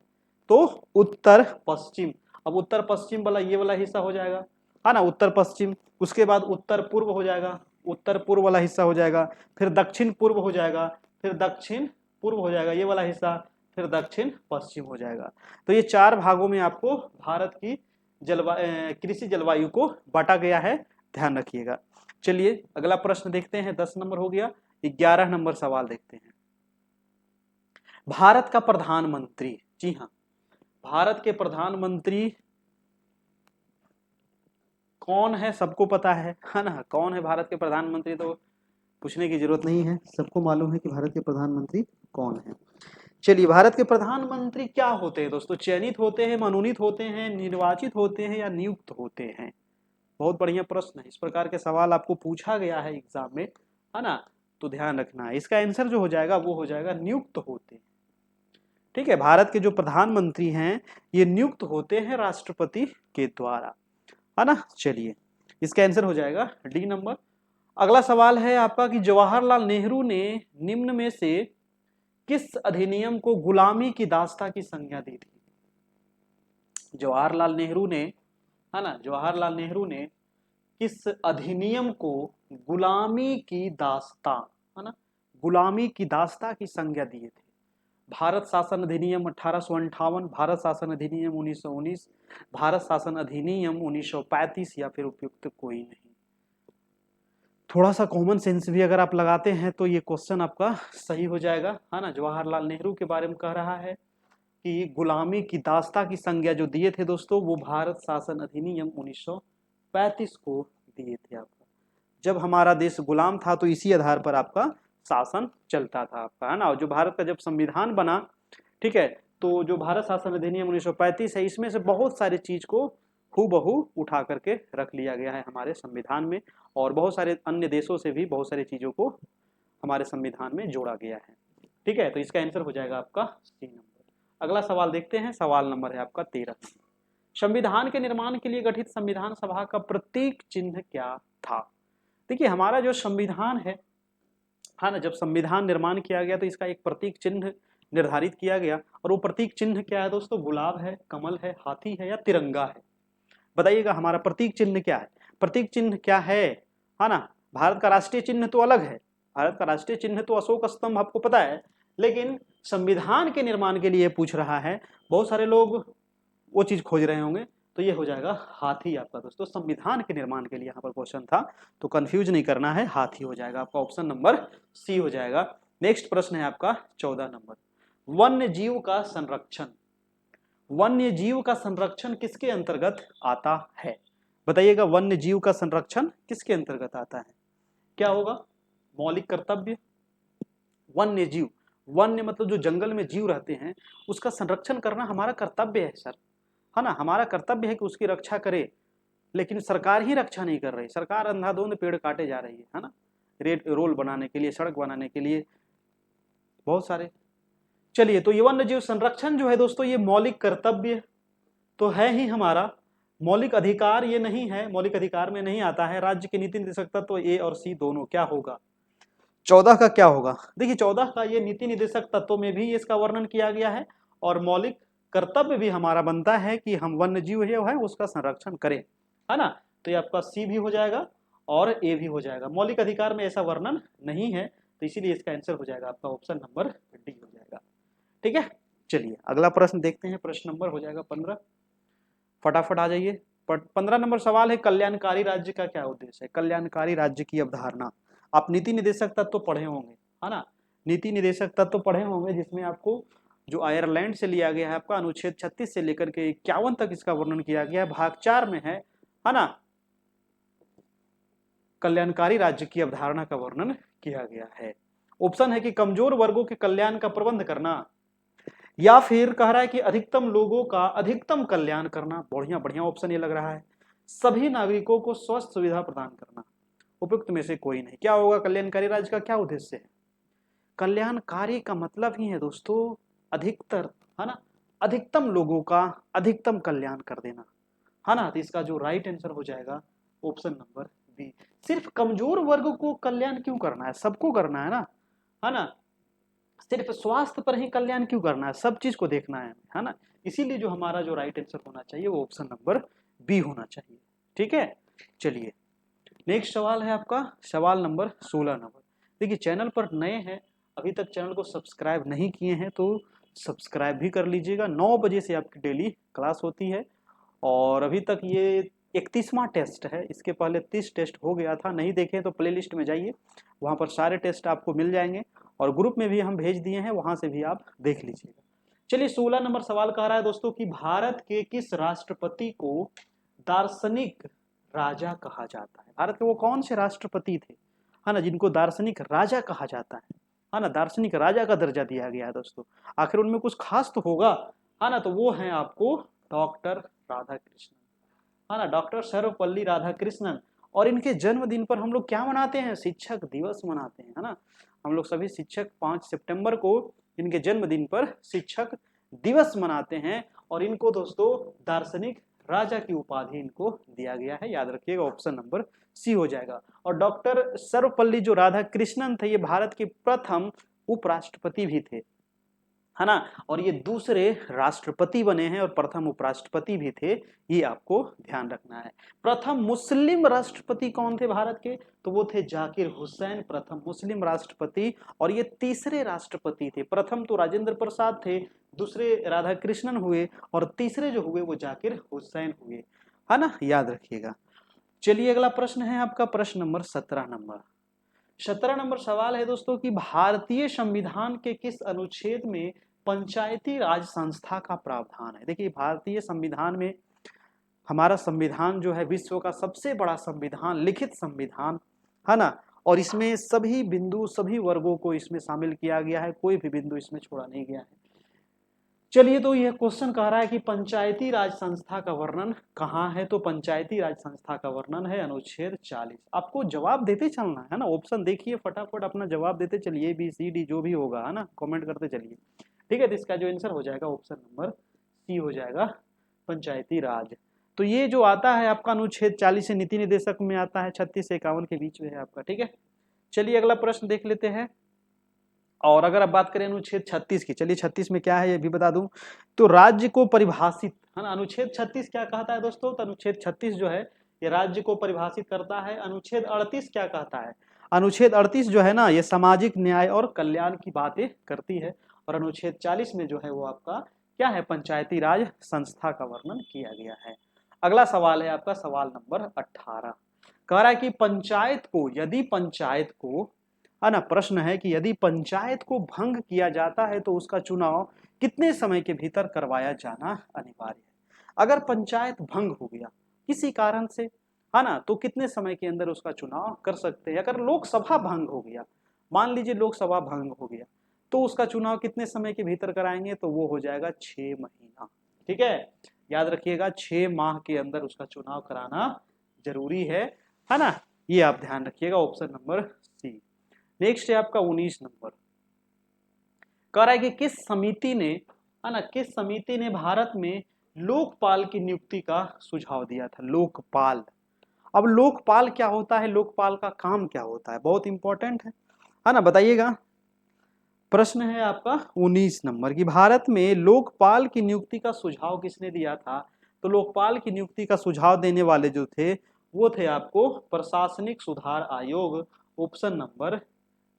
तो उत्तर पश्चिम। अब उत्तर पश्चिम वाला ये वाला हिस्सा हो जाएगा, है ना, उत्तर पश्चिम। उसके बाद उत्तर पूर्व हो जाएगा, उत्तर पूर्व वाला हिस्सा हो जाएगा, फिर दक्षिण पूर्व हो जाएगा, फिर दक्षिण पूर्व हो जाएगा ये वाला हिस्सा, फिर दक्षिण पश्चिम हो जाएगा। तो ये 4 भागों में आपको भारत की कृषि जलवायु को बांटा गया है, ध्यान रखिएगा। चलिए अगला प्रश्न देखते हैं, 10 नंबर हो गया। 11 नंबर सवाल देखते हैं। भारत का प्रधानमंत्री, जी हाँ, भारत के प्रधानमंत्री कौन है, सबको पता है ना, कौन है भारत के प्रधानमंत्री, तो पूछने की जरूरत नहीं है, सबको मालूम है कि भारत के प्रधानमंत्री कौन है। चलिए, भारत के प्रधानमंत्री क्या होते हैं दोस्तों, चयनित होते हैं, मनोनीत होते हैं, निर्वाचित होते हैं या नियुक्त होते हैं। बहुत बढ़िया प्रश्न है, इस प्रकार के सवाल आपको पूछा गया है एग्जाम में, है ना, तो ध्यान रखना है। इसका आंसर जो हो जाएगा वो हो जाएगा नियुक्त होते हैं, ठीक है। भारत के जो प्रधानमंत्री हैं ये नियुक्त होते हैं राष्ट्रपति के द्वारा, है ना। चलिए, इसका आंसर हो जाएगा डी नंबर। अगला सवाल है आपका कि जवाहरलाल नेहरू ने निम्न में से किस अधिनियम को गुलामी की दास्ता की संज्ञा दी थी। जवाहरलाल नेहरू ने, है ना, जवाहरलाल नेहरू ने किस अधिनियम को गुलामी की दास्ता, है ना, गुलामी की दास्ता की संज्ञा दिए थे। भारत शासन अधिनियम 1858, भारत शासन अधिनियम 1919, भारत शासन अधिनियम 1935 या फिर उपयुक्त कोई नहीं। थोड़ा सा कॉमन सेंस भी अगर आप लगाते हैं तो ये क्वेश्चन आपका सही हो जाएगा, है ना। जवाहरलाल नेहरू के बारे में कह रहा है कि गुलामी की दास्ता की संज्ञा जो दिए थे दोस्तों वो भारत शासन अधिनियम 1935 को दिए थे आपका। जब हमारा देश गुलाम था तो इसी आधार पर आपका शासन चलता था आपका, है ना। और जो भारत का जब संविधान बना, ठीक है, तो जो भारत शासन अधिनियम 1935 है इसमें से बहुत सारी चीज को हूबहू उठा करके रख लिया गया है हमारे संविधान में, और बहुत सारे अन्य देशों से भी बहुत सारी चीजों को हमारे संविधान में जोड़ा गया है, ठीक है। तो इसका आंसर हो जाएगा आपका सी नंबर। अगला सवाल देखते हैं, सवाल नंबर है आपका 13। संविधान के निर्माण के लिए गठित संविधान सभा का प्रतीक चिन्ह क्या था। देखिए, हमारा जो संविधान है हाँ ना, जब संविधान निर्माण किया गया तो इसका एक प्रतीक चिन्ह निर्धारित किया गया, और वो प्रतीक चिन्ह क्या है दोस्तों? गुलाब है, कमल है, हाथी है या तिरंगा है? बताइएगा हमारा प्रतीक चिन्ह क्या है? प्रतीक चिन्ह क्या है ना? भारत का राष्ट्रीय चिन्ह तो अलग है, भारत का राष्ट्रीय चिन्ह तो अशोक स्तंभ आपको पता है, लेकिन संविधान के निर्माण के लिए पूछ रहा है, बहुत सारे लोग वो चीज खोज रहे होंगे, तो ये हो जाएगा हाथी आपका दोस्तों। संविधान के निर्माण के लिए यहाँ पर क्वेश्चन था, तो कंफ्यूज नहीं करना है, हाथी हो जाएगा आपका, ऑप्शन नंबर सी हो जाएगा। नेक्स्ट प्रश्न है आपका 14 नंबर, वन्य जीव का संरक्षण। वन्य जीव का संरक्षण किसके अंतर्गत आता है? बताइएगा, वन्य जीव का संरक्षण किसके अंतर्गत आता है? क्या होगा? मौलिक कर्तव्य। वन्य जीव, वन्य मतलब जो जंगल में जीव रहते हैं उसका संरक्षण करना हमारा कर्तव्य है सर, है ना, हमारा कर्तव्य है कि उसकी रक्षा करे, लेकिन सरकार ही रक्षा नहीं कर रही, सरकार अंधाधुंध पेड़ काटे जा रही है ना, रोड बनाने के लिए, सड़क बनाने के लिए, बहुत सारे। चलिए, तो ये वन्य जीव संरक्षण जो है दोस्तों, ये मौलिक कर्तव्य तो है ही हमारा, मौलिक अधिकार ये नहीं है, मौलिक अधिकार में नहीं आता है। राज्य के नीति निर्देशक तत्व तो ए और सी दोनों, क्या होगा 14 का? क्या होगा? देखिए 14 का ये नीति निर्देशक तत्वों में भी इसका वर्णन किया गया है, और मौलिक कर्तव्य भी हमारा बनता है कि हम वन्य जीव है उसका संरक्षण करें, है ना। तो ये आपका सी भी हो जाएगा और ए भी हो जाएगा। मौलिक अधिकार में ऐसा वर्णन नहीं है, तो इसीलिए इसका आंसर हो जाएगा आपका ऑप्शन नंबर डी हो जाएगा। ठीक है, चलिए अगला प्रश्न देखते हैं। प्रश्न नंबर हो जाएगा 15, फटाफट आ जाइए। 15 नंबर सवाल है, कल्याणकारी राज्य का क्या उद्देश्य है? कल्याणकारी राज्य की अवधारणा। आप नीति निर्देशक तत्व तो पढ़े होंगे, है ना, नीति निर्देशक तत्व तो पढ़े होंगे, जिसमें आपको जो आयरलैंड से लिया गया है आपका अनुच्छेद 36 से लेकर के 51 तक इसका वर्णन किया गया है, भाग 4 में है ना, कल्याणकारी राज्य की अवधारणा का वर्णन किया गया है। ऑप्शन है कि कमजोर वर्गों के कल्याण का प्रबंध करना, या फिर कह रहा है कि अधिकतम लोगों का अधिकतम कल्याण करना। बढ़िया बढ़िया ऑप्शन ये लग रहा है। सभी नागरिकों को स्वस्थ सुविधा प्रदान करना। उपयुक्त में से कोई नहीं। क्या होगा? कल्याणकारी राज्य का क्या उद्देश्य है? कल्याणकारी का मतलब ही है दोस्तों अधिकतर, है ना, अधिकतम लोगों का अधिकतम कल्याण कर देना, है ना। तो इसका जो राइट आंसर हो जाएगा ऑप्शन नंबर बी। सिर्फ कमजोर वर्ग को कल्याण क्यों करना है? सबको करना है ना, सिर्फ स्वास्थ्य पर ही कल्याण क्यों करना है? सब चीज को देखना है ना। इसीलिए जो हमारा जो राइट आंसर होना चाहिए वो ऑप्शन नंबर बी होना चाहिए। ठीक है, चलिए नेक्स्ट सवाल है आपका सवाल नंबर 16 नंबर। देखिए चैनल पर नए हैं, अभी तक चैनल को सब्सक्राइब नहीं किए हैं तो सब्सक्राइब भी कर लीजिएगा। 9 बजे से आपकी डेली क्लास होती है, और अभी तक ये 31वां टेस्ट है। इसके पहले 30 टेस्ट हो गया था, नहीं देखे तो प्लेलिस्ट में जाइए, वहाँ पर सारे टेस्ट आपको मिल जाएंगे, और ग्रुप में भी हम भेज दिए हैं, वहाँ से भी आप देख लीजिएगा। चलिए 16 नंबर सवाल कह रहा है दोस्तों कि भारत के किस राष्ट्रपति को दार्शनिक राजा कहा जाता है? भारत के वो कौन से राष्ट्रपति थे, है ना, जिनको दार्शनिक राजा कहा जाता है ना, दार्शनिक राजा का दर्जा दिया गया है दोस्तों। आखिर उनमें कुछ खास तो होगा, है ना, तो वो है आपको डॉक्टर राधाकृष्णन, है ना, डॉक्टर सर्वपल्ली राधाकृष्णन। और इनके जन्मदिन पर हम लोग क्या मनाते हैं? शिक्षक दिवस मनाते हैं, है ना। हम लोग सभी शिक्षक 5 सितंबर को इनके जन्मदिन पर शिक्षक दिवस मनाते हैं, और इनको दोस्तों दार्शनिक राजा की उपाधि इनको दिया गया है। याद रखिएगा ऑप्शन नंबर सी हो जाएगा। और डॉक्टर सर्वपल्ली जो राधाकृष्णन थे, ये भारत के प्रथम उपराष्ट्रपति भी थे, है ना, और ये दूसरे राष्ट्रपति बने हैं और प्रथम उपराष्ट्रपति भी थे, ये आपको ध्यान रखना है। प्रथम मुस्लिम राष्ट्रपति कौन थे भारत के? तो वो थे जाकिर हुसैन, प्रथम मुस्लिम राष्ट्रपति। और ये तीसरे राष्ट्रपति थे। प्रथम तो राजेंद्र प्रसाद थे, दूसरे राधाकृष्णन हुए, और तीसरे जो हुए वो जाकिर हुसैन हुए, है ना, याद रखिएगा। चलिए अगला प्रश्न है आपका प्रश्न नंबर 17 नंबर। 17 नंबर सवाल है दोस्तों कि भारतीय संविधान के किस अनुच्छेद में पंचायती राज संस्था का प्रावधान है? देखिए भारतीय संविधान में, हमारा संविधान जो है विश्व का सबसे बड़ा संविधान, लिखित संविधान, है ना, और इसमें सभी बिंदु सभी वर्गों को इसमें शामिल किया गया है, कोई भी बिंदु इसमें छोड़ा नहीं गया है। चलिए, तो यह क्वेश्चन कह रहा है कि पंचायती राज संस्था का वर्णन कहाँ है? तो पंचायती राज संस्था का वर्णन है अनुच्छेद 40। आपको जवाब देते चलना है ना, ऑप्शन देखिए, फटाफट अपना जवाब देते चलिए, बी सी डी जो भी होगा, है ना, कमेंट करते चलिए। ठीक है, तो इसका जो आंसर हो जाएगा ऑप्शन नंबर सी हो जाएगा, पंचायती राज। तो ये जो आता है आपका अनुच्छेद 40 से नीति निर्देशक में आता है, 36 से 51 के बीच में है आपका। ठीक है, चलिए अगला प्रश्न देख लेते हैं। और अगर आप बात करें अनुच्छेद 36 की, चलिए 36 में क्या है ये भी बता दूं। तो राज्य को परिभाषित, है ना, अनुच्छेद 36 क्या कहता है दोस्तों, तो अनुच्छेद 36 जो है ये राज्य को परिभाषित करता है। अनुच्छेद 38 क्या कहता है, अनुच्छेद 38 जो है ना ये सामाजिक न्याय और कल्याण की बातें करती है। और अनुच्छेद 40 में जो है वो आपका क्या है, पंचायती राज संस्था का वर्णन किया गया है। अगला सवाल है आपका सवाल नंबर 18। कह रहा है कि पंचायत को, यदि पंचायत को, है ना, प्रश्न है कि यदि पंचायत को भंग किया जाता है तो उसका चुनाव कितने समय के भीतर करवाया जाना अनिवार्य है। अगर पंचायत भंग हो गया किसी कारण से, है ना, तो कितने समय के अंदर उसका चुनाव कर सकते हैं। अगर लोकसभा भंग हो गया, मान लीजिए लोकसभा भंग हो गया, तो उसका चुनाव कितने समय के भीतर कराएंगे, तो वो हो जाएगा 6 महीना। ठीक है, याद रखिएगा 6 माह के अंदर उसका चुनाव कराना जरूरी है ना, ये आप ध्यान रखिएगा, ऑप्शन नंबर सी। नेक्स्ट है आपका 19 नंबर। कह रहा है कि किस समिति ने, है ना, किस समिति ने भारत में लोकपाल की नियुक्ति का सुझाव दिया था। लोकपाल, अब लोकपाल क्या होता है, लोकपाल का काम क्या होता है, बहुत इंपॉर्टेंट है ना, बताइएगा। प्रश्न है आपका 19 नंबर की, भारत में लोकपाल की नियुक्ति का सुझाव किसने दिया था। तो लोकपाल की नियुक्ति का सुझाव देने वाले जो थे वो थे आपको प्रशासनिक सुधार आयोग, ऑप्शन नंबर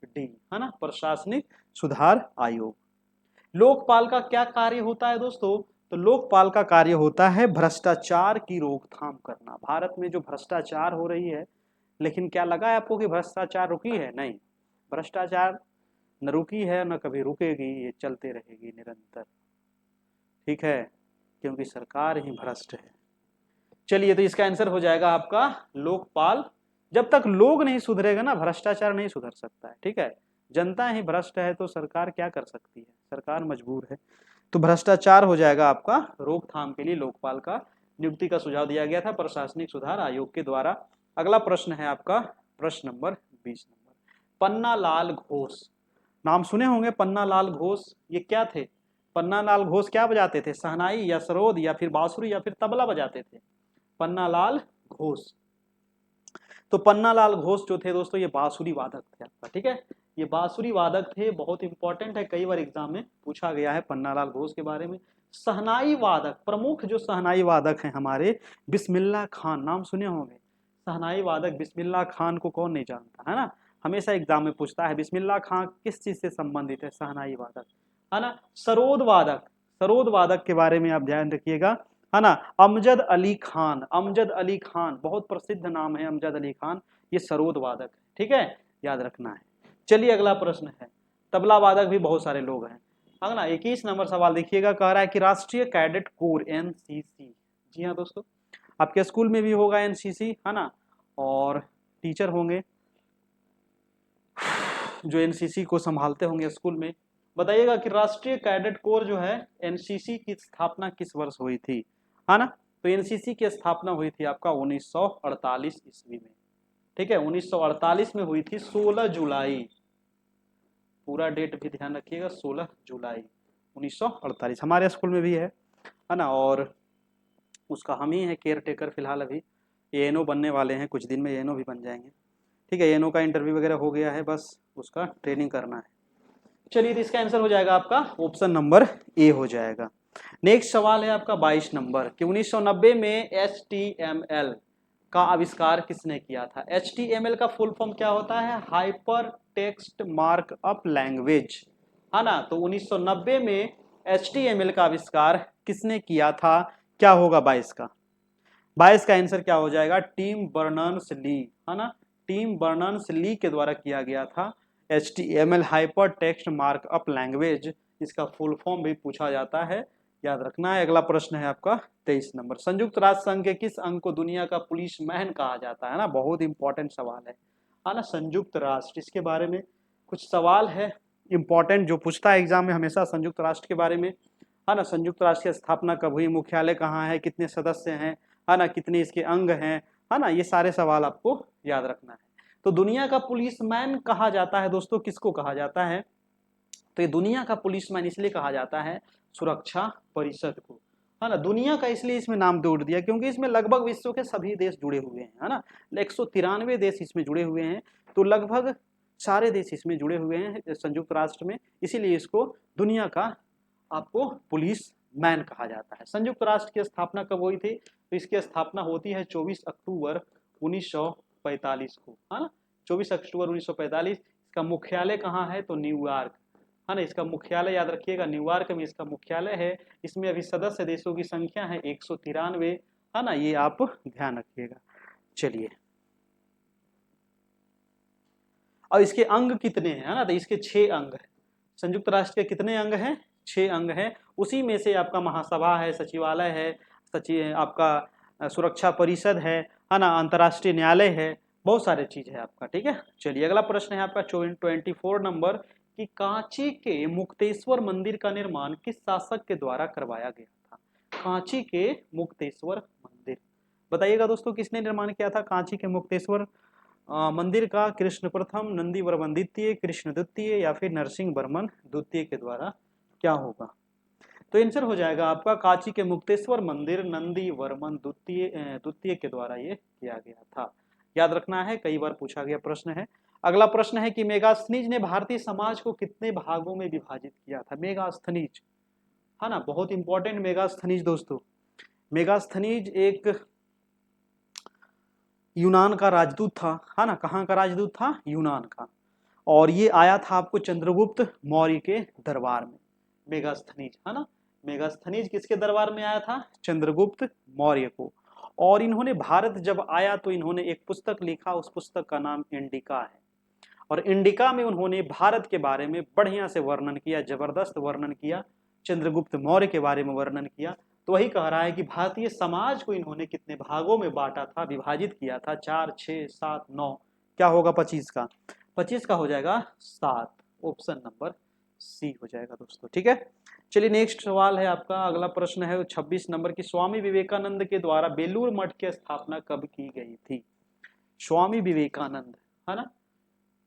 डी, है ना, प्रशासनिक सुधार आयोग। लोकपाल का क्या कार्य होता है दोस्तों, तो लोकपाल का कार्य होता है भ्रष्टाचार की रोकथाम करना। भारत में जो भ्रष्टाचार हो रही है, लेकिन क्या लगा है आपको कि भ्रष्टाचार रुकी है, नहीं, भ्रष्टाचार न रुकी है न कभी रुकेगी, ये चलते रहेगी निरंतर। ठीक है, क्योंकि सरकार ही भ्रष्ट है। चलिए, तो इसका आंसर हो जाएगा आपका लोकपाल। जब तक लोग नहीं सुधरेगा ना, भ्रष्टाचार नहीं सुधर सकता है। ठीक है, जनता ही भ्रष्ट है तो सरकार क्या कर सकती है, सरकार मजबूर है। तो भ्रष्टाचार हो जाएगा आपका रोकथाम के लिए लोकपाल का नियुक्ति का सुझाव दिया गया था प्रशासनिक सुधार आयोग के द्वारा। अगला प्रश्न है आपका प्रश्न नंबर 20 नंबर। पन्ना लाल घोष, नाम सुने होंगे पन्ना लाल घोष, ये क्या थे, पन्ना लाल घोष क्या बजाते थे, शहनाई या सरोद या फिर बांसुरी या फिर तबला बजाते थे, पन्ना लाल घोष। तो पन्ना लाल घोष जो थे दोस्तों ये बांसुरी वादक थे आपका। ठीक है, ये बांसुरी वादक थे, बहुत इंपॉर्टेंट है, कई बार एग्जाम में पूछा गया है पन्ना लाल घोष के बारे में। शहनाई वादक, प्रमुख जो शहनाई वादक हैं हमारे बिस्मिल्लाह खान, नाम सुने होंगे, शहनाई वादक बिस्मिल्लाह खान को कौन नहीं जानता, है ना, हमेशा एग्जाम में पूछता है बिस्मिल्लाह खान किस चीज से संबंधित है, शहनाई वादक, है ना। सरोद वादक, सरोद वादक के बारे में आप ध्यान रखिएगा, है ना, अमजद अली खान, अमजद अली खान बहुत प्रसिद्ध नाम है अमजद अली खान, ये सरोद वादक है। ठीक है, याद रखना है। चलिए अगला प्रश्न है, तबला वादक भी बहुत सारे लोग हैं, है ना। 21 नंबर सवाल देखिएगा, कह रहा है कि राष्ट्रीय कैडेट कोर एनसीसी, जी हाँ दोस्तों, आपके स्कूल में भी होगा एनसीसी, है ना, और टीचर होंगे जो एनसीसी को संभालते होंगे स्कूल में। बताइएगा कि राष्ट्रीय कैडेट कोर जो है एनसीसी की स्थापना किस वर्ष हुई थी, है ना। तो एनसीसी की स्थापना हुई थी आपका 1948 ईस्वी में। ठीक है, 1948 में हुई थी, 16 जुलाई, पूरा डेट भी ध्यान रखिएगा, 16 जुलाई 1948, हमारे स्कूल में भी है ना। और उसका हम ही है केयर टेकर फिलहाल, अभी एएनओ बनने वाले हैं, कुछ दिन में एएनओ भी बन जाएंगे। ठीक है, एएनओ का इंटरव्यू वगैरह हो गया है, बस उसका ट्रेनिंग करना है। चलिए, तो इसका आंसर हो जाएगा आपका ऑप्शन नंबर ए हो जाएगा। नेक्स्ट सवाल है आपका 22 नंबर कि 1990 में HTML का आविष्कार किसने किया था। HTML का फुल फॉर्म क्या होता है, हाइपर टेक्स्ट मार्कअप लैंग्वेज, है ना। तो 1990 में HTML का आविष्कार किसने किया था, क्या होगा 22 का, 22 का आंसर क्या हो जाएगा, टिम बर्नर्स ली, है ना, टिम बर्नर्स ली के द्वारा किया गया था HTML hyper text markup language, इसका फुल फॉर्म भी पूछा जाता है, याद रखना है। अगला प्रश्न है आपका 23 नंबर, संयुक्त राष्ट्र संघ के किस अंग को दुनिया का पुलिस मैन कहा जाता है ना, बहुत इंपॉर्टेंट सवाल है ना, संयुक्त राष्ट्र, इसके बारे में कुछ सवाल है इंपॉर्टेंट जो पूछता है एग्जाम में हमेशा संयुक्त राष्ट्र के बारे में, है ना। संयुक्त राष्ट्र की स्थापना कब हुई, मुख्यालय कहाँ है, कितने सदस्य हैं, है ना, कितने इसके अंग हैं, है ना, ये सारे सवाल आपको याद रखना है। तो दुनिया का पुलिसमैन कहा जाता है दोस्तों, किसको कहा जाता है, तो ये दुनिया का पुलिसमैन इसलिए कहा जाता है सुरक्षा परिषद को, है ना। दुनिया का इसलिए इसमें नाम जोड़ दिया क्योंकि इसमें लगभग विश्व के सभी देश जुड़े हुए हैं, है ना, 193 देश इसमें जुड़े हुए हैं। तो लगभग सारे देश इसमें जुड़े हुए हैं संयुक्त राष्ट्र में, इसीलिए इसको दुनिया का आपको पुलिस मैन कहा जाता है। संयुक्त राष्ट्र की स्थापना कब हुई थी? तो इसकी स्थापना होती है 24 अक्टूबर 1945 को, है ना, 24 अक्टूबर 1945। इसका मुख्यालय कहाँ है? तो न्यूयॉर्क, है ना, इसका मुख्यालय याद रखिएगा न्यूयॉर्क में इसका मुख्यालय है। इसमें अभी सदस्य देशों की संख्या है 193, है ना, ये आप ध्यान रखिएगा। चलिए, और इसके अंग कितने हैं, है ना, तो इसके 6 अंग हैं। संयुक्त राष्ट्र के कितने अंग हैं? 6 अंग हैं। उसी में से आपका महासभा है, सचिवालय है, सचिव आपका सुरक्षा परिषद है ना, अंतर्राष्ट्रीय न्यायालय है, बहुत सारे चीज है आपका। ठीक है, चलिए अगला प्रश्न है आपका 24 नंबर कि कांची के मुक्तेश्वर मंदिर का निर्माण किस शासक के द्वारा करवाया गया था? कांची के मुक्तेश्वर मंदिर, बताइएगा दोस्तों, किसने निर्माण किया था कांची के मुक्तेश्वर मंदिर का? कृष्ण प्रथम, नंदी वर्मन द्वितीय, कृष्ण द्वितीय या फिर नरसिंह वर्मन द्वितीय के द्वारा क्या होगा? तो आंसर हो जाएगा आपका कांची के मुक्तेश्वर मंदिर नंदी वर्मन द्वितीय के द्वारा ये किया गया था। याद रखना है, कई बार पूछा गया प्रश्न है। अगला प्रश्न है कि मेगास्थनीज ने भारतीय समाज को कितने भागों में विभाजित किया था? मेगास्थनीज, है ना, बहुत इंपॉर्टेंट मेगास्थनीज दोस्तों। मेगास्थनीज एक यूनान का राजदूत था, है ना, कहाँ का राजदूत था? यूनान का। और ये आया था आपको चंद्रगुप्त मौर्य के दरबार में, मेगास्थनीज, है ना। मेगास्थनीज किसके दरबार में आया था? चंद्रगुप्त मौर्य को। और इन्होंने भारत जब आया तो इन्होंने एक पुस्तक लिखा, उस पुस्तक का नाम इंडिका है। और इंडिका में उन्होंने भारत के बारे में बढ़िया से वर्णन किया, जबरदस्त वर्णन किया, चंद्रगुप्त मौर्य के बारे में वर्णन किया। तो वही कह रहा है कि भारतीय समाज को इन्होंने कितने भागों में बांटा था, विभाजित किया था? 4, 6, 7, 9, क्या होगा 25 का? 25 का हो जाएगा 7, ऑप्शन नंबर सी हो जाएगा दोस्तों। ठीक है, चलिए नेक्स्ट सवाल है आपका, अगला प्रश्न है 26 नंबर की स्वामी विवेकानंद के द्वारा बेलूर मठ की स्थापना कब की गई थी? स्वामी विवेकानंद, है ना,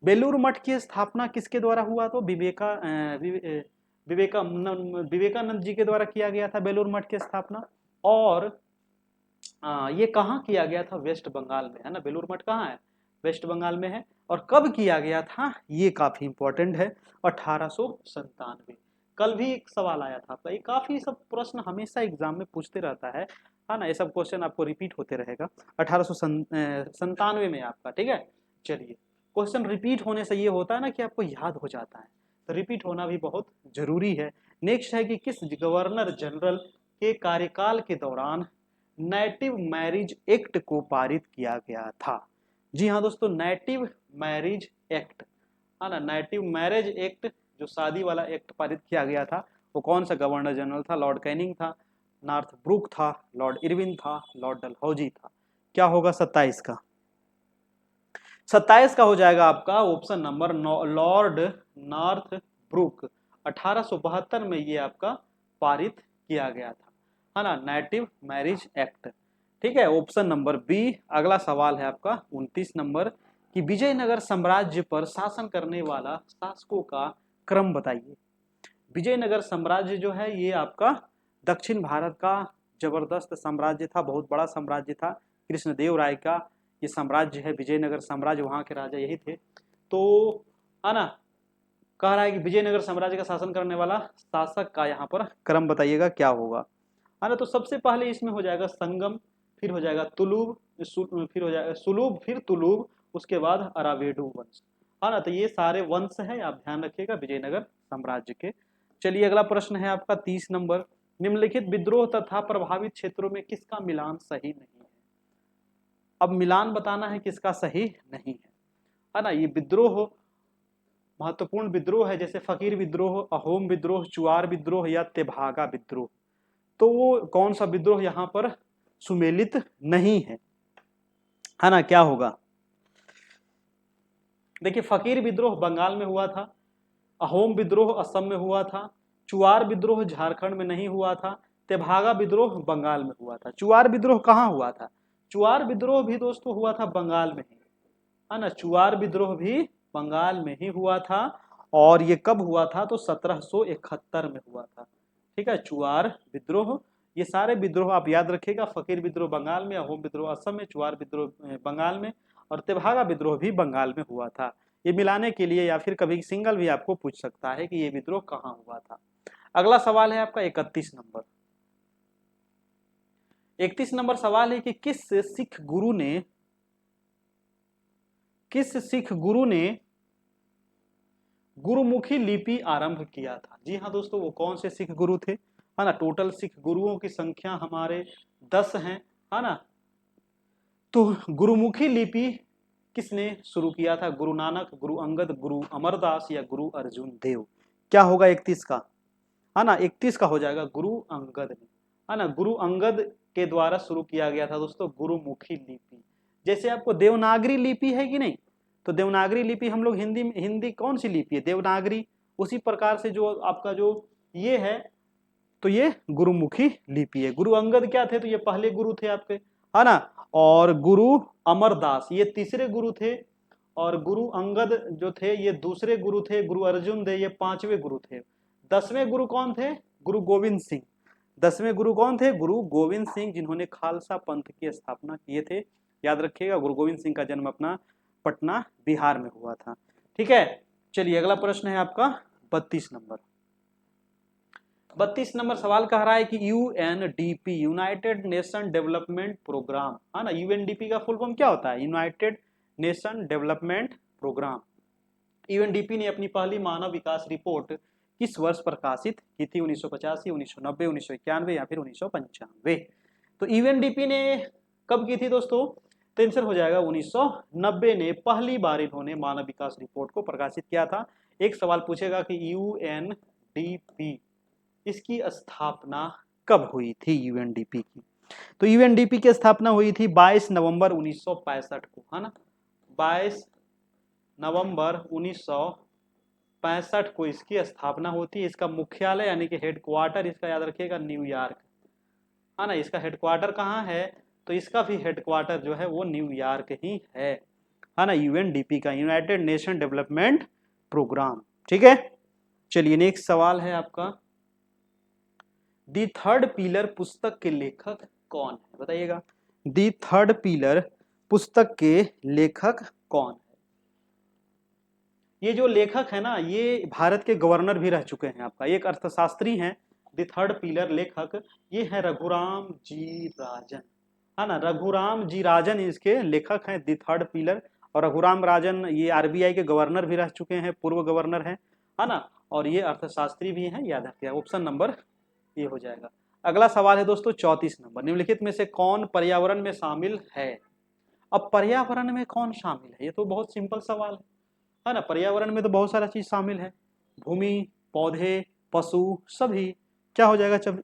बेलूर मठ की स्थापना किसके द्वारा हुआ? तो विवेकानंद जी के द्वारा किया गया था बेलूर मठ की स्थापना। और ये कहाँ किया गया था? वेस्ट बंगाल में, है ना, बेलूर मठ कहाँ है? वेस्ट बंगाल में है। और कब किया गया था? ये काफी इंपॉर्टेंट है, 1897। कल भी एक सवाल आया था आपका, ये काफी सब प्रश्न हमेशा एग्जाम में पूछते रहता है ना, ये सब क्वेश्चन आपको रिपीट होते रहेगा। 1897 में आपका। ठीक है, चलिए, क्वेश्चन रिपीट होने से ये होता है ना कि आपको याद हो जाता है, तो रिपीट होना भी बहुत जरूरी है। नेक्स्ट है कि किस गवर्नर जनरल के कार्यकाल के दौरान नेटिव मैरिज एक्ट को पारित किया गया था? जी हाँ दोस्तों, नेटिव मैरिज एक्ट, है ना, नेटिव मैरिज एक्ट, जो शादी वाला एक्ट पारित किया गया था, वो कौन सा गवर्नर जनरल था? लॉर्ड कैनिंग था, नॉर्थ ब्रुक था, लॉर्ड इरविन था, लॉर्ड डलहौजी था। क्या होगा 27 का? 27 का हो जाएगा आपका option number Lord Northbrook. 1872 में ये आपका पारित किया गया था, है ना, नेटिव मैरिज एक्ट। ठीक है, ऑप्शन नंबर बी। अगला सवाल है आपका 29 नंबर कि विजयनगर साम्राज्य पर शासन करने वाला शासकों का क्रम बताइए। विजयनगर साम्राज्य जो है ये आपका दक्षिण भारत का जबरदस्त साम्राज्य था, बहुत बड़ा साम्राज्य था। कृष्णदेव राय का ये साम्राज्य है विजयनगर साम्राज्य, वहां के राजा यही थे। तो है ना, कह रहा है कि विजयनगर साम्राज्य का शासन करने वाला शासक का यहाँ पर क्रम बताइएगा क्या होगा, है ना। तो सबसे पहले इसमें हो जाएगा संगम, फिर हो जाएगा तुलुब, फिर हो जाएगा सुलुब, फिर तुलुब, उसके बाद अरावेडु वंश, है ना। तो ये सारे वंश है, आप ध्यान रखिएगा विजयनगर साम्राज्य के। चलिए अगला प्रश्न है आपका 30 नंबर, निम्नलिखित विद्रोह तथा प्रभावित क्षेत्रों में किसका मिलान सही नहीं है? अब मिलान बताना है किसका सही नहीं है ना। ये विद्रोह महत्वपूर्ण विद्रोह है, जैसे फकीर विद्रोह, अहोम विद्रोह, चुआर विद्रोह या तेभागा विद्रोह। तो वो कौन सा विद्रोह यहाँ पर सुमेलित नहीं है ना, क्या होगा? देखिए, फकीर विद्रोह बंगाल में हुआ था, अहोम विद्रोह असम में हुआ था, चुआर विद्रोह झारखंड में नहीं हुआ था, तेभागा विद्रोह बंगाल में हुआ था। चुआर विद्रोह कहाँ हुआ था? चुआर विद्रोह भी दोस्तों हुआ था बंगाल में ही, है ना, चुआर विद्रोह भी बंगाल में ही हुआ था। और ये कब हुआ था? तो 1771 में हुआ था। ठीक है, चुआर विद्रोह, ये सारे विद्रोह आप याद रखिएगा, फकीर विद्रोह बंगाल में, अहोम विद्रोह असम में, चुआर विद्रोह बंगाल में, और तेभागा विद्रोह भी बंगाल में हुआ था। ये मिलाने के लिए, या फिर कभी सिंगल भी आपको पूछ सकता है कि ये विद्रोह कहाँ हुआ था। अगला सवाल है आपका 31 नंबर। 31 नंबर सवाल है कि किस सिख गुरु ने गुरुमुखी लिपि आरंभ किया था। जी हाँ दोस्तों, वो कौन से सिख गुरु थे, है ना। टोटल सिख गुरुओं की संख्या हमारे 10 हैं, है ना। तो गुरुमुखी लिपि किसने शुरू किया था? गुरु नानक, गुरु अंगद, गुरु अमरदास या गुरु अर्जुन देव? क्या होगा 31 का, है ना। 31 का हो जाएगा गुरु अंगद ने, है ना। गुरु अंगद के द्वारा शुरू किया गया था दोस्तों गुरुमुखी लिपि। जैसे आपको देवनागरी लिपि है कि नहीं, तो देवनागरी लिपि हम लोग हिंदी कौन सी लिपि है? देवनागरी। उसी प्रकार से जो आपका जो ये है, तो ये गुरुमुखी लिपि है। गुरु अंगद क्या थे? तो ये पहले गुरु थे आपके, है ना। और गुरु अमरदास ये तीसरे गुरु थे, और गुरु अंगद जो थे ये दूसरे गुरु थे। गुरु अर्जुन देव ये 5वें गुरु थे। 10वें गुरु कौन थे? गुरु गोविंद सिंह। 10वें गुरु कौन थे? गुरु गोविंद सिंह, जिन्होंने खालसा पंथ की स्थापना किए थे। याद रखिएगा, गुरु गोविंद सिंह का जन्म अपना पटना बिहार में हुआ था। ठीक है, चलिए अगला प्रश्न है आपका 32 नंबर। 32 नंबर सवाल कह रहा है कि UNDP, United Nation Development Programme, है ना। यूएनडीपी का फुल फॉर्म क्या होता है? United Nation Development Programme. UNDP ने अपनी पहली मानव विकास रिपोर्ट किस वर्ष प्रकाशित की थी? 1985, 1990, 1991 या फिर 1995? तो यूएनडीपी ने कब की थी दोस्तों? तो आंसर हो जाएगा 1990 ने पहली बार इन्होंने मानव विकास रिपोर्ट को प्रकाशित किया था। एक सवाल पूछेगा कि यूएनडीपी इसकी स्थापना कब हुई थी यूएनडीपी की? तो यूएनडीपी की स्थापना हुई थी 22 नवंबर 1965 को, है ना। 22 नवंबर 1965 को इसकी स्थापना होती है। इसका मुख्यालय यानी कि हेडक्वार्टर इसका याद रखिएगा न्यूयॉर्क, है ना। इसका हेडक्वार्टर कहाँ है? तो इसका भी हेडक्वार्टर जो है वो न्यूयॉर्क ही है ना। यूएनडीपी का यूनाइटेड नेशन डेवलपमेंट प्रोग्राम। ठीक है, चलिए नेक्स्ट सवाल है आपका, दी थर्ड पिलर पुस्तक के लेखक कौन है? बताइएगा, दी थर्ड पिलर पुस्तक के लेखक कौन है? ये जो लेखक है ना, ये भारत के गवर्नर भी रह चुके हैं आपका, एक अर्थशास्त्री हैं। दी थर्ड पिलर लेखक ये है रघुराम जी राजन, है ना। रघुराम जी राजन इसके लेखक हैं, दी थर्ड पिलर। और रघुराम राजन ये आरबीआई के गवर्नर भी रह चुके हैं, पूर्व गवर्नर हैं, है ना। और ये अर्थशास्त्री भी हैं, याद रखिए। ऑप्शन नंबर ये हो जाएगा। अगला सवाल है दोस्तों 34 नंबर, निम्नलिखित में से कौन पर्यावरण में शामिल है? अब पर्यावरण में कौन शामिल है? ये तो बहुत सिंपल सवाल है ना। पर्यावरण में तो बहुत सारा चीज शामिल है, भूमि, पौधे, पशु, सभी। क्या हो जाएगा? जब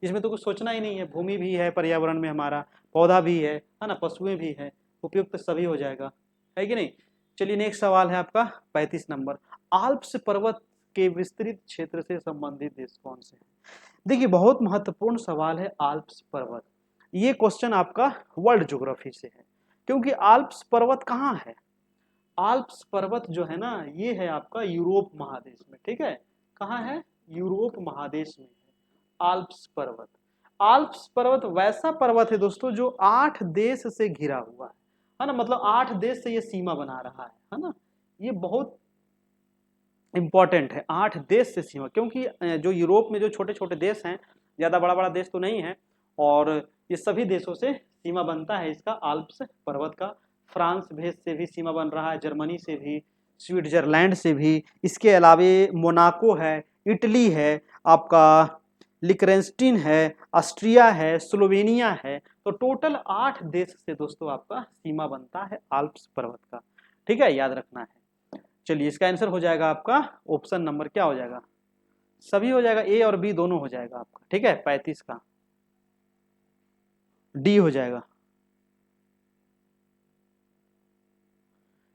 इसमें तो कुछ सोचना ही नहीं है। भूमि भी है पर्यावरण में हमारा, पौधा भी है ना, पशुएं भी है, उपयुक्त सभी हो जाएगा, है कि नहीं। चलिए नेक्स्ट सवाल है आपका 35 नंबर, आल्प्स पर्वत के विस्तृत क्षेत्र से संबंधित देश कौन से हैं? देखिए बहुत महत्वपूर्ण सवाल है आल्प्स पर्वत। ये क्वेश्चन आपका वर्ल्ड ज्योग्राफी से है, क्योंकि आल्प्स पर्वत कहाँ है? आल्प्स पर्वत जो है ना, ये है आपका यूरोप महादेश में। ठीक है, कहाँ है? यूरोप महादेश में है आल्प्स पर्वत। आल्प्स पर्वत वैसा पर्वत है दोस्तों जो 8 देश से घिरा हुआ है ना। मतलब 8 देश से ये सीमा बना रहा है ना। ये बहुत इंपॉर्टेंट है, 8 देश से सीमा, क्योंकि जो यूरोप में जो छोटे छोटे देश हैं, ज्यादा बड़ा बड़ा देश तो नहीं है, और ये सभी देशों से सीमा बनता है इसका आल्प्स पर्वत का। फ्रांस भेज से भी सीमा बन रहा है, जर्मनी से भी, स्विट्जरलैंड से भी, इसके अलावे मोनाको है, इटली है, आपका लिक्रेंस्टीन है, ऑस्ट्रिया है, स्लोवेनिया है। तो टोटल 8 देश से दोस्तों आपका सीमा बनता है आल्प्स पर्वत का। ठीक है, याद रखना है। चलिए इसका आंसर हो जाएगा आपका ऑप्शन नंबर क्या हो जाएगा? सभी हो जाएगा, ए और बी दोनों हो जाएगा आपका। ठीक है, 35 का डी हो जाएगा।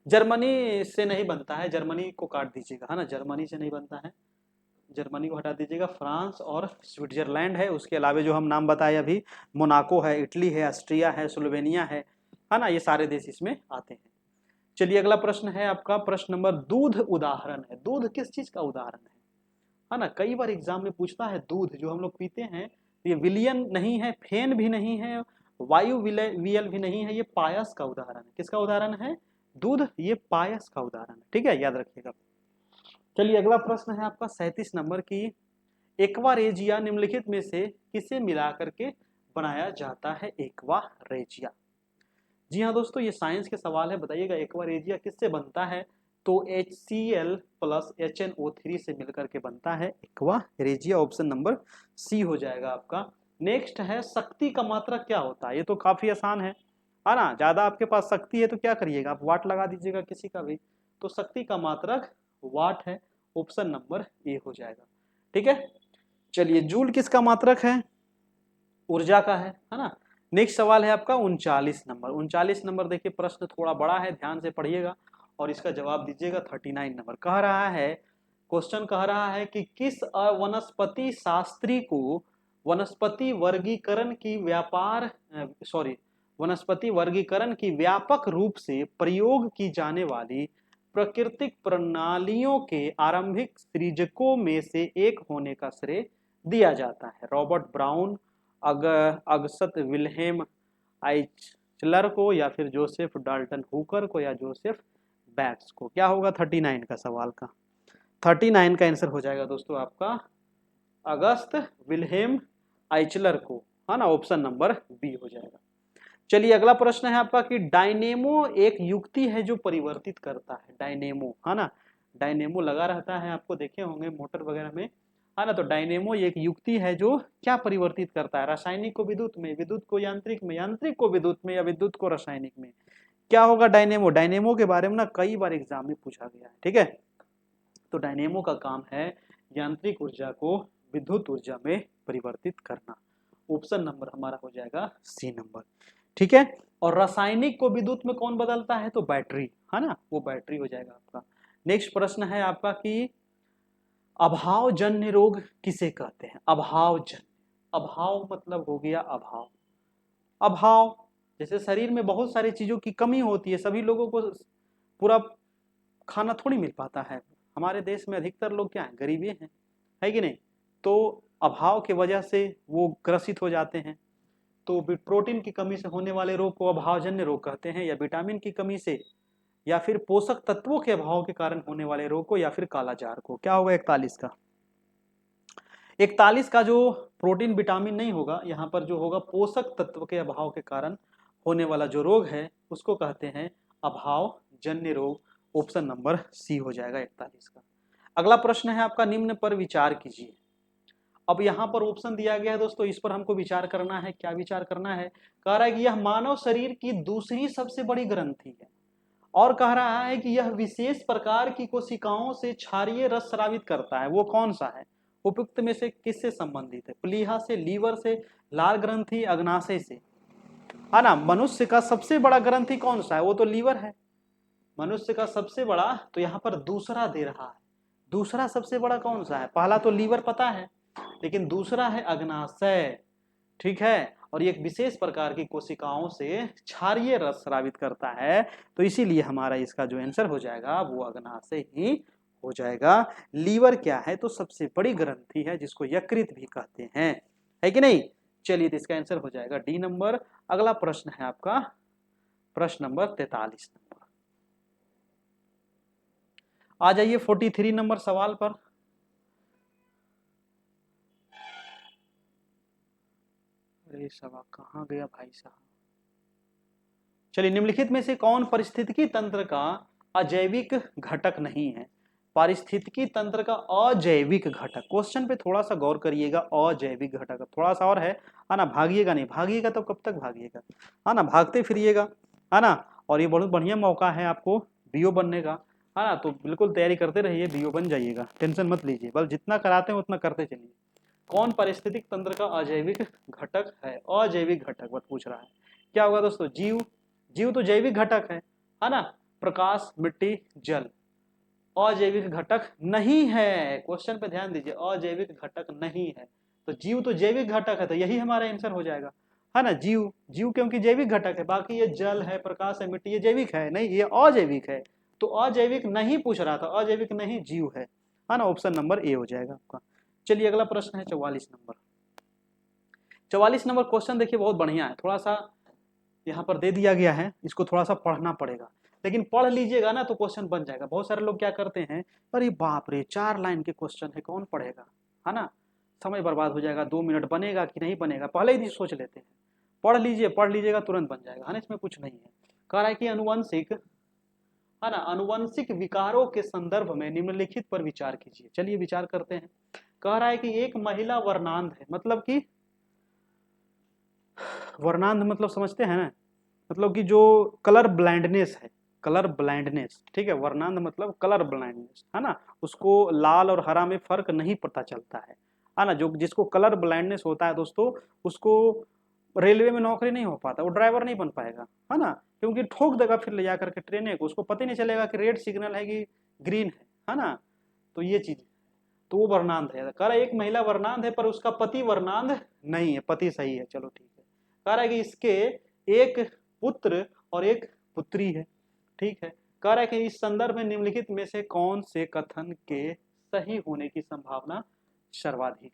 जर्मनी से नहीं बनता है, जर्मनी को काट दीजिएगा, है ना। जर्मनी से नहीं बनता है, जर्मनी को हटा दीजिएगा। फ्रांस और स्विट्जरलैंड है, उसके अलावे जो हम नाम बताए अभी, मोनाको है, इटली है, ऑस्ट्रिया है, स्लोवेनिया है ना। ये सारे देश इसमें आते हैं। चलिए अगला प्रश्न है आपका, प्रश्न नंबर, दूध उदाहरण है। दूध किस चीज का उदाहरण है ना। कई बार एग्जाम में पूछता है, दूध जो हम लोग पीते हैं, ये विलियन नहीं है, फेन भी नहीं है, वायु वियल भी नहीं है, ये पायस का उदाहरण है। किसका उदाहरण है? दूध ये पायस का उदाहरण है, ठीक है, याद रखिएगा। चलिए अगला प्रश्न है आपका 37 नंबर की, एक्वा रेजिया निम्नलिखित में से किसे मिलाकर के बनाया जाता है एक्वा रेजिया? जी हाँ दोस्तों, ये साइंस के सवाल है, बताइएगा एक्वा रेजिया किससे बनता है? तो HCl प्लस HNO3 से मिलकर के बनता है aqua regia. Option number C हो जाएगा आपका। नेक्स्ट है शक्ति का मात्रक क्या होता है? ये तो काफी आसान है ना, ज्यादा आपके पास शक्ति है तो क्या करिएगा आप, वाट लगा दीजिएगा किसी का भी। तो शक्ति का मात्रक वाट है, ऑप्शन नंबर ए हो जाएगा, ठीक है। चलिए जूल किसका मात्रक है? ऊर्जा का है ना। नेक्स्ट सवाल है आपका 39 नंबर। 39 नंबर देखिए, प्रश्न थोड़ा बड़ा है, ध्यान से पढ़िएगा और इसका जवाब दीजिएगा। 39 नंबर कह रहा है, क्वेश्चन कह रहा है कि किस वनस्पति शास्त्री को वनस्पति वर्गीकरण की वनस्पति वर्गीकरण की व्यापक रूप से प्रयोग की जाने वाली प्राकृतिक प्रणालियों के आरंभिक सृजकों में से एक होने का श्रेय दिया जाता है? रॉबर्ट ब्राउन, अगस्त विल्हेम आइचलर को, या फिर जोसेफ डाल्टन हुकर को, या जोसेफ बैक्स को? क्या होगा 39 का सवाल का? 39 का आंसर हो जाएगा दोस्तों आपका अगस्त विल्हेम आइचलर को, है ना, ऑप्शन नंबर बी हो जाएगा। चलिए अगला प्रश्न है आपका कि डायनेमो एक युक्ति है जो परिवर्तित करता है। डायनेमो, है ना, डायनेमो लगा रहता है, आपको देखे होंगे मोटर वगैरह में, है ना। तो डायनेमो एक युक्ति है जो क्या परिवर्तित करता है? रासायनिक को विद्युत में, विद्युत को यांत्रिक में, यांत्रिक को विद्युत में, या विद्युत को रासायनिक में? क्या होगा डायनेमो? डायनेमो के बारे में ना कई बार एग्जाम में पूछा गया है, ठीक है। तो डायनेमो का काम है यांत्रिक ऊर्जा को विद्युत ऊर्जा में परिवर्तित करना। ऑप्शन नंबर हमारा हो जाएगा सी नंबर, ठीक है। और रासायनिक को विद्युत में कौन बदलता है? तो बैटरी, है ना, वो बैटरी हो जाएगा आपका। नेक्स्ट प्रश्न है आपका कि अभावजन्य रोग किसे कहते हैं? अभावजन्य, अभाव मतलब हो गया अभाव। अभाव जैसे शरीर में बहुत सारी चीजों की कमी होती है, सभी लोगों को पूरा खाना थोड़ी मिल पाता है। हमारे देश में अधिकतर लोग क्या है, गरीबी हैं, है कि नहीं? तो अभाव की वजह से वो ग्रसित हो जाते हैं। तो प्रोटीन की कमी से होने वाले रोग को अभावजन्य रोग कहते हैं, या विटामिन की कमी से, या फिर पोषक तत्वों के अभाव के कारण होने वाले रोग को, या फिर कालाजार को? क्या होगा 41 का? 41 का जो प्रोटीन विटामिन नहीं होगा, यहाँ पर जो होगा पोषक तत्व के अभाव के कारण होने वाला जो रोग है उसको कहते हैं अभावजन्य रोग। ऑप्शन नंबर सी हो जाएगा 41 का। अगला प्रश्न है आपका, निम्न पर विचार कीजिए। अब यहाँ पर ऑप्शन दिया गया है दोस्तों, इस पर हमको विचार करना है। क्या विचार करना है? कह रहा है कि यह मानव शरीर की दूसरी सबसे बड़ी ग्रंथि है, और कह रहा है कि यह विशेष प्रकार की कोशिकाओं से क्षारीय रस स्रावित करता है। वो कौन सा है? उपयुक्त में से किससे संबंधित है? प्लीहा से, लीवर से, लाल ग्रंथि, अग्नाशय से, है ना। मनुष्य का सबसे बड़ा ग्रंथि कौन सा है? वो तो लीवर है, मनुष्य का सबसे बड़ा। तो यहाँ पर दूसरा दे रहा है, दूसरा सबसे बड़ा कौन सा है? पहला तो लीवर पता है, लेकिन दूसरा है अग्नाशय, ठीक है। और ये एक विशेष प्रकार की कोशिकाओं से क्षारीय रस स्रावित करता है, तो इसीलिए हमारा इसका जो आंसर हो जाएगा वो अग्नाशय ही हो जाएगा। लीवर क्या है? तो सबसे बड़ी ग्रंथि है जिसको यकृत भी कहते हैं, है कि नहीं? चलिए तो इसका आंसर हो जाएगा डी नंबर। अगला प्रश्न है आपका प्रश्न नंबर 43 नंबर। आ जाइए 43 नंबर सवाल पर। अरे सवाल कहाँ गया भाई साहब? चलिए, निम्नलिखित में से कौन पारिस्थितिकी तंत्र का अजैविक घटक नहीं है? पारिस्थितिकी तंत्र का अजैविक घटक, क्वेश्चन पे थोड़ा सा गौर करिएगा। अजैविक घटक थोड़ा सा और है ना, भागिएगा नहीं, भागिएगा तो कब तक भागिएगा, है ना, भागते फिरिएगा, है ना। और ये बहुत बढ़िया मौका है आपको बीओ बनने का, है ना। तो बिल्कुल तैयारी करते रहिए, बीओ बन जाइएगा, टेंशन मत लीजिए, बस जितना कराते हैं उतना करते चलिए। कौन पारिस्थितिक तंत्र का अजैविक घटक है? अजैविक घटक बस पूछ रहा है। क्या होगा दोस्तों? जीव, जीव तो जैविक घटक है ना। प्रकाश, मिट्टी, जल अजैविक घटक नहीं है। क्वेश्चन पे ध्यान दीजिए, अजैविक घटक नहीं है। तो जीव तो जैविक घटक है, तो यही हमारा आंसर हो जाएगा, है ना। जीव, जीव क्योंकि जैविक घटक है, बाकी ये जल है, प्रकाश है, मिट्टी, ये जैविक है नहीं, ये अजैविक है। तो अजैविक नहीं पूछ रहा था, अजैविक नहीं, जीव है ना। ऑप्शन नंबर ए हो जाएगा आपका। चलिए अगला प्रश्न है 44 नंबर। 44 नंबर क्वेश्चन देखिए बहुत बढ़िया है, थोड़ा सा यहाँ पर दे दिया गया है, इसको थोड़ा सा पढ़ना पड़ेगा। लेकिन पढ़ लीजिएगा ना तो क्वेश्चन बन जाएगा। बहुत सारे लोग क्या करते हैं, अरे बाप रे 4 लाइन के क्वेश्चन है, कौन पढ़ेगा, है ना, समय बर्बाद हो जाएगा, 2 मिनट बनेगा कि नहीं बनेगा, पहले ही सोच लेते हैं। पढ़ लीजिएगा तुरंत बन जाएगा, है ना, इसमें कुछ नहीं है। कह रहा है कि अनुवंशिक, है ना, अनुवंशिक विकारों के संदर्भ में निम्नलिखित पर विचार कीजिए। चलिए विचार करते हैं। कह रहा है कि एक महिला वर्णांध है, मतलब कि वर्णांध मतलब समझते हैं ना, मतलब कि जो कलर ब्लाइंडनेस है, कलर ब्लाइंडनेस, ठीक है, वर्णांध मतलब कलर ब्लाइंडनेस, है ना, उसको लाल और हरा में फर्क नहीं पता चलता है ना, जो जिसको कलर ब्लाइंडनेस होता है दोस्तों, उसको रेलवे में नौकरी नहीं हो पाता, वो ड्राइवर नहीं बन पाएगा, है ना, क्योंकि ठोक देगा फिर ले जाकर के ट्रेन को, उसको पता ही नहीं चलेगा कि रेड सिग्नल है कि ग्रीन है ना, तो ये चीज, तो वो वर्णांध है। कह रहा है एक महिला वर्णांध है पर उसका पति वर्णांध नहीं है, पति सही है, चलो ठीक है। कह रहा है कि इसके एक पुत्र और एक पुत्री है, ठीक है। कह रहा है कि इस संदर्भ में निम्नलिखित में से कौन से कथन के सही होने की संभावना सर्वाधिक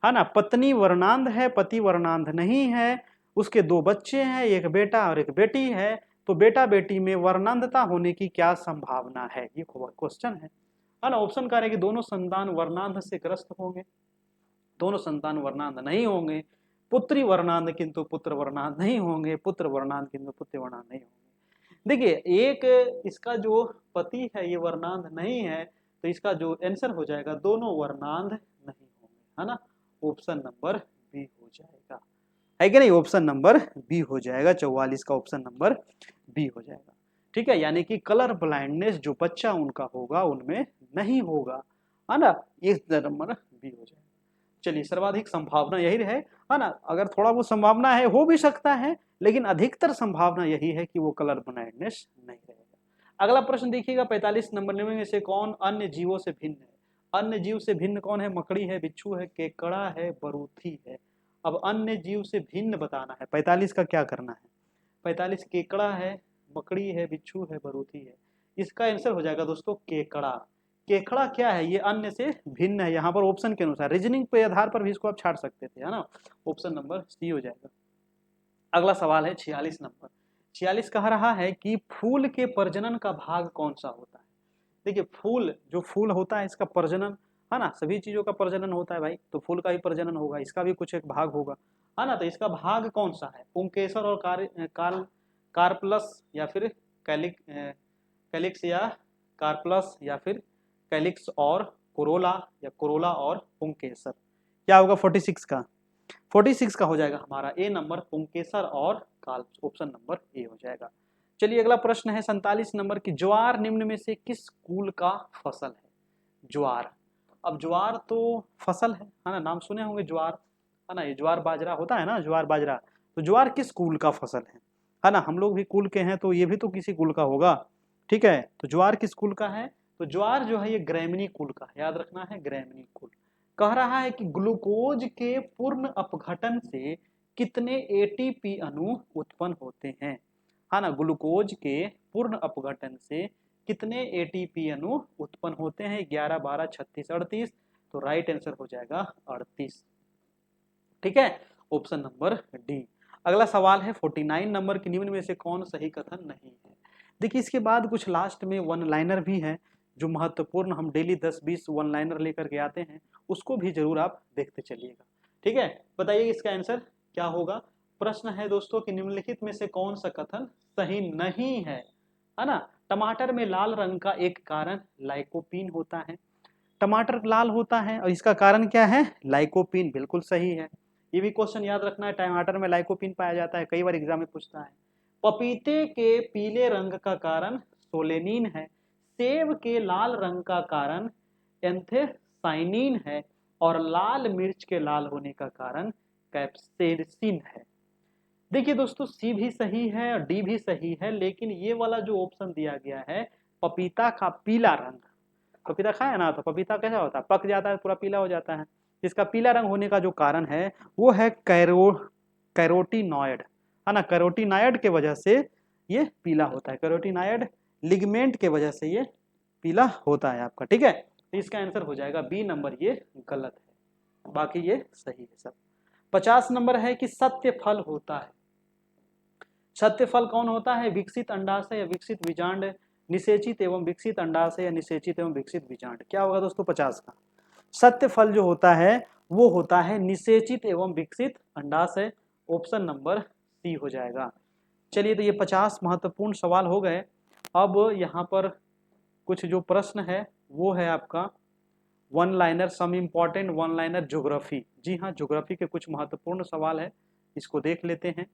है ना, पत्नी वर्णांध है, पति वर्णांध नहीं है, उसके 2 बच्चे हैं, एक बेटा और एक बेटी है, तो बेटा बेटी में वर्णांधता होने की क्या संभावना है, ये क्वेश्चन है ना। ऑप्शन कह रहे हैं कि दोनों संतान वर्णांध से ग्रस्त होंगे, दोनों संतान वर्णांध नहीं होंगे, पुत्री वर्णांध किंतु पुत्र वर्णांध नहीं होंगे, पुत्र वर्णांध किंतु पुत्र वर्णांध नहीं होंगे। देखिए एक इसका जो पति है ये वर्णांध नहीं है, तो इसका जो आंसर हो जाएगा दोनों वर्णांध नहीं होंगे, है ना, ऑप्शन नंबर बी हो जाएगा, है कि नहीं, ऑप्शन नंबर बी हो जाएगा, 44 का ऑप्शन नंबर बी हो जाएगा, ठीक है। यानी कि कलर ब्लाइंडनेस जो बच्चा उनका होगा उनमें नहीं होगा, है ना, इस नंबर बी हो जाएगा। चलिए सर्वाधिक संभावना यही है ना, अगर थोड़ा वो संभावना है हो भी सकता है, लेकिन अधिकतर संभावना यही है कि वो कलर ब्लाइंडनेस नहीं रहेगा। अगला प्रश्न देखिएगा 45 नंबर में से कौन अन्य जीवों से भिन्न है, अन्य जीव से भिन्न कौन है, मकड़ी है, बिच्छू है, केकड़ा है, बरूथी है। अब अन्य जीव से भिन्न बताना है, 45 का क्या करना है, 45 केकड़ा है, मकड़ी है, बिच्छू है, बरूथी है, इसका आंसर हो जाएगा दोस्तों केकड़ा। केकड़ा क्या है, ये अन्य से भिन्न है, यहाँ पर ऑप्शन के अनुसार, रीजनिंग पे आधार पर भी इसको आप छाड़ सकते थे, है ना, ऑप्शन नंबर सी हो जाएगा। अगला सवाल है 46 नंबर, 46 कह रहा है कि फूल के प्रजनन का भाग कौन सा होता है। देखिए फूल, जो फूल होता है इसका प्रजनन, है ना, सभी चीजों का प्रजनन होता है भाई, तो फूल का भी प्रजनन होगा, इसका भी कुछ एक भाग होगा, है ना, तो इसका भाग कौन सा है, पुंकेसर और कार्पलस या फिर कैलिक्स या कार्पलस या फिर कैलिक्स और कोरोला या कोरोला और पुंकेसर, क्या होगा 46 का, 46 का हो जाएगा हमारा ए नंबर पुंकेसर और कार्प, ऑप्शन नंबर ए हो जाएगा। चलिए अगला प्रश्न है 47 नंबर की, ज्वार निम्न में से किस कुल का फसल है, ज्वार। अब ज्वार तो फसल है ना, नाम सुने होंगे ज्वार, है ना, ये ज्वार बाजरा होता है ना, ज्वार बाजरा, तो ज्वार किस कुल का फसल है ना, हम लोग भी कुल के हैं तो ये भी तो किसी कुल का होगा, ठीक है, तो ज्वार किस कुल का है, तो ज्वार जो है ये ग्रैमिनी कुल का, याद रखना है ग्रैमिनी कुल। कह रहा है कि ग्लूकोज के पूर्ण अपघटन से कितने एटीपी अणु उत्पन्न होते हैं, है ना, ग्लूकोज के पूर्ण अपघटन से कितने एटीपी अणु उत्पन्न होते हैं, 11, 12, 36, 38, तो राइट आंसर हो जाएगा 38, ठीक है, ऑप्शन नंबर डी। अगला सवाल है 49 नंबर की, निम्न में से कौन सही कथन नहीं है। देखिए इसके बाद कुछ लास्ट में वन लाइनर भी है जो महत्वपूर्ण, हम डेली 10-20 वन लाइनर लेकर के आते हैं, उसको भी जरूर आप देखते चलिएगा, ठीक है। बताइए इसका आंसर क्या होगा। प्रश्न है दोस्तों कि निम्नलिखित में से कौन सा कथन सही नहीं है ना, टमाटर में लाल रंग का एक कारण लाइकोपीन होता है, टमाटर लाल होता है और इसका कारण क्या है, लाइकोपीन, बिल्कुल सही है, ये भी क्वेश्चन याद रखना है, टमाटर में लाइकोपीन पाया जाता है, कई बार एग्जाम में पूछता है। पपीते के पीले रंग का कारण सोलेनिन है, सेब के लाल रंग का कारण एंथेसाइनिन है, और लाल मिर्च के लाल होने का कारण कैप्सेसिन है। देखिए दोस्तों सी भी सही है और डी भी सही है, लेकिन ये वाला जो ऑप्शन दिया गया है पपीता का पीला रंग, पपीता खाया ना तो पपीता कैसा होता है, पक जाता है पूरा पीला हो जाता है, इसका पीला रंग होने का जो कारण है वो है कैरोटीनॉयड, है ना, कैरोटीनॉयड के वजह से ये पीला होता है, कैरोटीनॉयड लिगमेंट के वजह से ये पीला होता है आपका, ठीक है, तो इसका आंसर हो जाएगा बी नंबर, ये गलत है, बाकी ये सही है सब। 50 नंबर है कि सत्य फल होता है, सत्य फल कौन होता है? विकसित अंडाशय या विकसित बीजांड, निषेचित एवं विकसित अंडाशय या निषेचित एवं विकसित बीजांड। क्या होगा दोस्तों 50 का? सत्य फल जो होता है वो होता है निषेचित एवं विकसित अंडाशय। ऑप्शन नंबर सी हो जाएगा। चलिए, तो ये 50 महत्वपूर्ण सवाल हो गए। अब यहाँ पर कुछ जो प्रश्न है वो है आपका one liner, some important one liner geography. जी हाँ, ज्योग्राफी के कुछ महत्वपूर्ण सवाल है, इसको देख लेते हैं।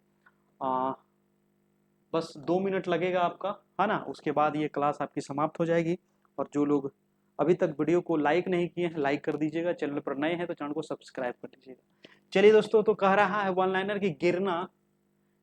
बस 2 मिनट लगेगा आपका, है ना, उसके बाद ये क्लास आपकी समाप्त हो जाएगी। और जो लोग अभी तक वीडियो को लाइक नहीं किए हैं, लाइक कर दीजिएगा। चैनल पर नए हैं तो चैनल को सब्सक्राइब कर लीजिएगा। चलिए दोस्तों, तो कह रहा है वन लाइनर की गिरना,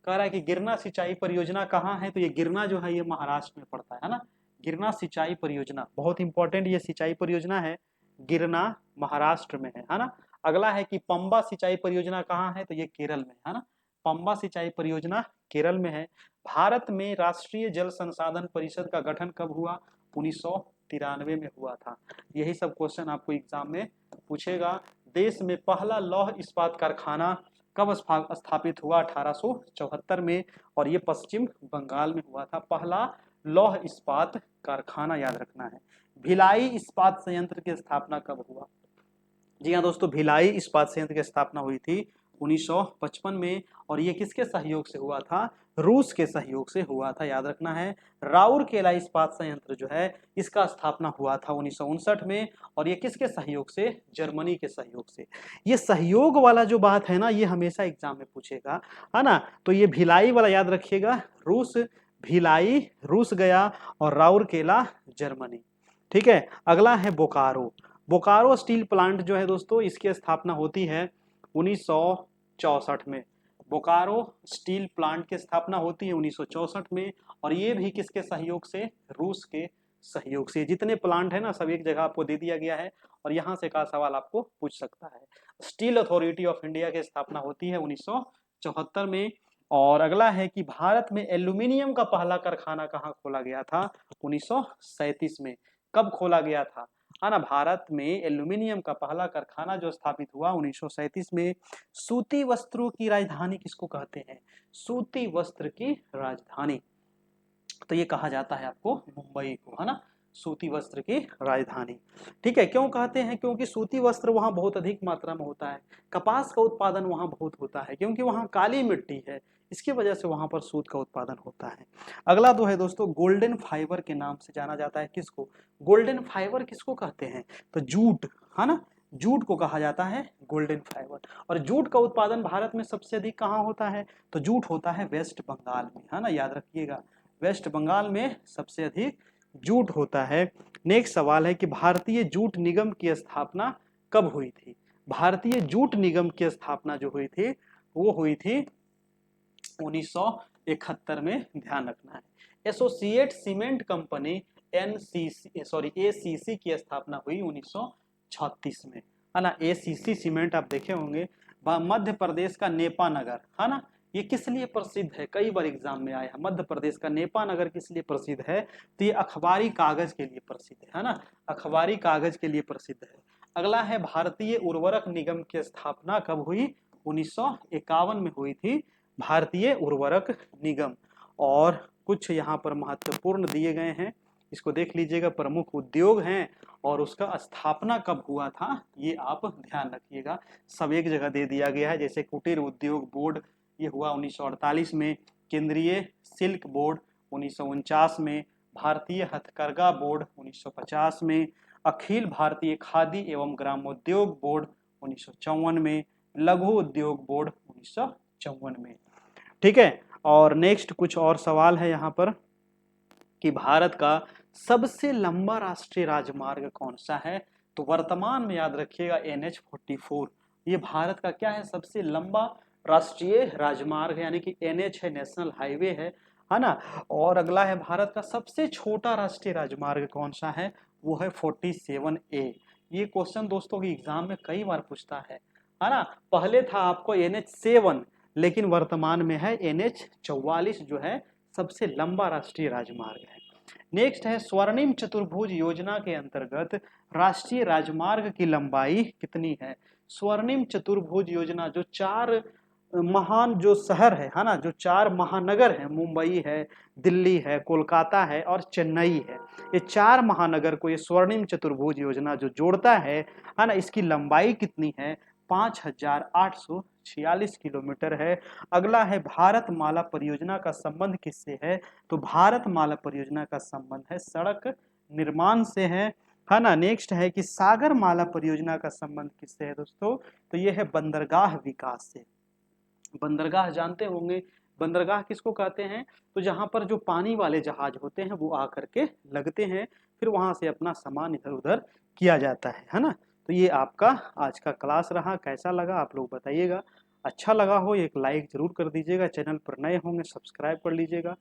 कह रहा है कि गिरना सिंचाई परियोजना कहाँ है? तो ये गिरना जो है ये महाराष्ट्र में पड़ता है ना। गिरना सिंचाई परियोजना बहुत इंपॉर्टेंट ये सिंचाई परियोजना है, गिरना महाराष्ट्र में है ना। अगला है कि पंबा सिंचाई परियोजना कहाँ है? तो ये केरल में है ना। पंबा सिंचाई परियोजना केरल में है। भारत में राष्ट्रीय जल संसाधन परिषद का गठन कब हुआ? 1993 में हुआ था। यही सब क्वेश्चन आपको एग्जाम में पूछेगा। देश में पहला लौह इस्पात कारखाना कब स्थापित हुआ? 1874 में, और ये पश्चिम बंगाल में हुआ था। पहला लौह इस्पात कारखाना याद रखना है। भिलाई इस्पात संयंत्र की स्थापना कब हुआ? जी हाँ दोस्तों, भिलाई इस्पात संयंत्र की स्थापना हुई थी 1955 में, और ये किसके सहयोग से हुआ था? रूस के सहयोग से हुआ था, याद रखना है। राउरकेला इस्पात संयंत्र जो है इसका स्थापना हुआ था 1959 में, और ये किसके सहयोग से? जर्मनी के सहयोग से। ये सहयोग वाला जो बात है ना, ये हमेशा एग्जाम में पूछेगा, है ना। तो ये भिलाई वाला याद रखिएगा, रूस, भिलाई रूस गया और राउरकेला जर्मनी। ठीक है, अगला है बोकारो। बोकारो स्टील प्लांट जो है दोस्तों, इसकी स्थापना होती है 1964 में। बोकारो स्टील प्लांट की स्थापना होती है 1964 में, और ये भी किसके सहयोग से? रूस के सहयोग से। जितने प्लांट है ना सब एक जगह आपको दे दिया गया है, और यहाँ से का सवाल आपको पूछ सकता है। स्टील अथॉरिटी ऑफ इंडिया की स्थापना होती है 1974 में। और अगला है कि भारत में एल्यूमिनियम का पहला कारखाना कहाँ खोला गया था? 1937 में। कब खोला गया था? है ना, भारत में एल्यूमिनियम का पहला कारखाना जो स्थापित हुआ 1937 में। सूती वस्त्रों की राजधानी किसको कहते हैं? सूती वस्त्र की राजधानी, तो ये कहा जाता है आपको मुंबई को, है ना, सूती वस्त्र की राजधानी। ठीक है, क्यों कहते हैं? क्योंकि सूती वस्त्र वहाँ बहुत अधिक मात्रा में होता है। कपास का उत्पादन वहाँ बहुत होता है, क्योंकि वहाँ काली मिट्टी है, इसकी वजह से वहाँ पर सूत का उत्पादन होता है। अगला जो है दोस्तों, गोल्डन फाइबर के नाम से जाना जाता है किसको? गोल्डन फाइबर किसको कहते हैं? तो जूट, है ना, जूट को कहा जाता है गोल्डन फाइबर। और जूट का उत्पादन भारत में सबसे अधिक कहाँ होता है? तो जूट होता है वेस्ट बंगाल में, है ना, याद रखिएगा, वेस्ट बंगाल में सबसे अधिक जूट होता है। नेक्स्ट सवाल है कि भारतीय जूट निगम की स्थापना कब हुई थी? भारतीय जूट निगम की स्थापना जो हुई थी वो हुई थी 1971 में, ध्यान रखना है। एसोसिएट सीमेंट कंपनी एसीसी की स्थापना हुई 1936 में, है ना। एसीसी सीमेंट आप देखे होंगे, मध्य प्रदेश का नेपा नगर, है ना, ये किस लिए प्रसिद्ध है? कई बार एग्जाम में आया है। मध्य प्रदेश का नेपा नगर किस लिए प्रसिद्ध है? तो ये अखबारी कागज के लिए प्रसिद्ध है ना, अखबारी कागज के लिए प्रसिद्ध है। अगला है भारतीय उर्वरक निगम की स्थापना कब हुई? 1951 में हुई थी भारतीय उर्वरक निगम। और कुछ यहाँ पर महत्वपूर्ण दिए गए हैं, इसको देख लीजिएगा। प्रमुख उद्योग हैं और उसका स्थापना कब हुआ था ये आप ध्यान रखिएगा। सब एक जगह दे दिया गया है, जैसे कुटीर उद्योग बोर्ड ये हुआ 1948 में, केंद्रीय सिल्क बोर्ड 1949 में, भारतीय हथकरघा बोर्ड 1950 में, अखिल भारतीय खादी एवं ग्रामोद्योग बोर्ड 1954 में, लघु उद्योग बोर्ड 1954 में। ठीक है, और नेक्स्ट कुछ और सवाल है यहाँ पर कि भारत का सबसे लंबा राष्ट्रीय राजमार्ग कौन सा है? तो वर्तमान में याद रखिएगा NH-44, ये भारत का क्या है? सबसे लंबा राष्ट्रीय राजमार्ग, यानी कि NH है, नेशनल हाईवे है ना। और अगला है भारत का सबसे छोटा राष्ट्रीय राजमार्ग कौन सा है? वो है 47A। ये क्वेश्चन दोस्तों की एग्जाम में कई बार पूछता है ना। पहले था आपको NH-7, लेकिन वर्तमान में है NH-44 जो है सबसे लंबा राष्ट्रीय राजमार्ग है। नेक्स्ट है स्वर्णिम चतुर्भुज योजना के अंतर्गत राष्ट्रीय राजमार्ग की लंबाई कितनी है? स्वर्णिम चतुर्भुज योजना जो 4 महान जो शहर है ना, जो 4 महानगर है, मुंबई है, दिल्ली है, कोलकाता है और चेन्नई है, ये 4 महानगर को ये स्वर्णिम चतुर्भुज योजना जो जोड़ता है ना, इसकी लंबाई कितनी है? 5,846 किलोमीटर है। अगला है भारत माला परियोजना का संबंध किससे है? तो भारत माला परियोजना का संबंध है सड़क निर्माण से है ना। नेक्स्ट है कि सागर माला परियोजना का संबंध किससे है दोस्तों? तो ये है बंदरगाह विकास से। बंदरगाह जानते होंगे, बंदरगाह किसको कहते हैं? तो जहां पर जो पानी वाले जहाज होते हैं वो आकर के लगते हैं, फिर वहां से अपना सामान इधर उधर किया जाता है ना। तो ये आपका आज का क्लास रहा, कैसा लगा आप लोग बताइएगा। अच्छा लगा हो एक लाइक जरूर कर दीजिएगा, चैनल पर नए होंगे सब्सक्राइब कर लीजिएगा।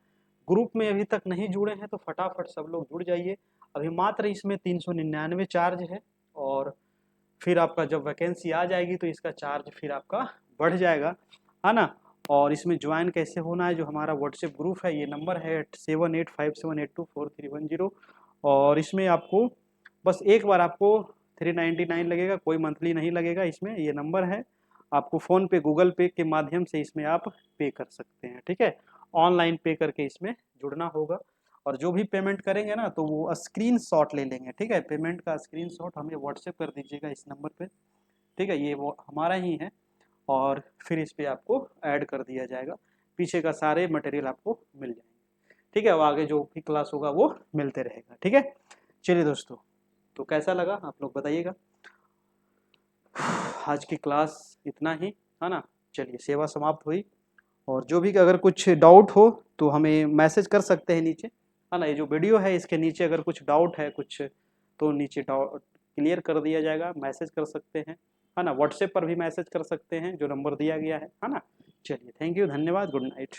ग्रुप में अभी तक नहीं जुड़े हैं तो फटाफट सब लोग जुड़ जाइए। अभी मात्र इसमें 399 चार्ज है, और फिर आपका जब वैकेंसी आ जाएगी तो इसका चार्ज फिर आपका बढ़ जाएगा, है ना। और इसमें ज्वाइन कैसे होना है? जो हमारा व्हाट्सएप ग्रुप है, ये नंबर है 7857824310, और इसमें आपको बस एक बार आपको 399 लगेगा, कोई मंथली नहीं लगेगा इसमें। ये नंबर है, आपको फ़ोन पे गूगल पे के माध्यम से इसमें आप पे कर सकते हैं, ठीक है। ऑनलाइन पे करके इसमें जुड़ना होगा, और जो भी पेमेंट करेंगे ना तो वो स्क्रीन शॉट ले लेंगे, ठीक है। पेमेंट का स्क्रीन शॉट हमें व्हाट्सएप कर दीजिएगा इस नंबर पे, ठीक है। ये वो हमारा ही है, और फिर इस पे आपको ऐड कर दिया जाएगा, पीछे का सारे मटेरियल आपको मिल जाएंगे, ठीक है। अब आगे जो भी क्लास होगा वो मिलते रहेगा, ठीक है। चलिए दोस्तों, तो कैसा लगा आप लोग बताइएगा। आज की क्लास इतना ही, है ना। चलिए, सेवा समाप्त हुई, और जो भी अगर कुछ डाउट हो तो हमें मैसेज कर सकते हैं नीचे, है ना। ये जो वीडियो है इसके नीचे अगर कुछ डाउट है कुछ, तो नीचे डाउट क्लियर कर दिया जाएगा, मैसेज कर सकते हैं, है ना। व्हाट्सएप पर भी मैसेज कर सकते हैं जो नंबर दिया गया है ना। चलिए, थैंक यू, धन्यवाद, गुड नाइट।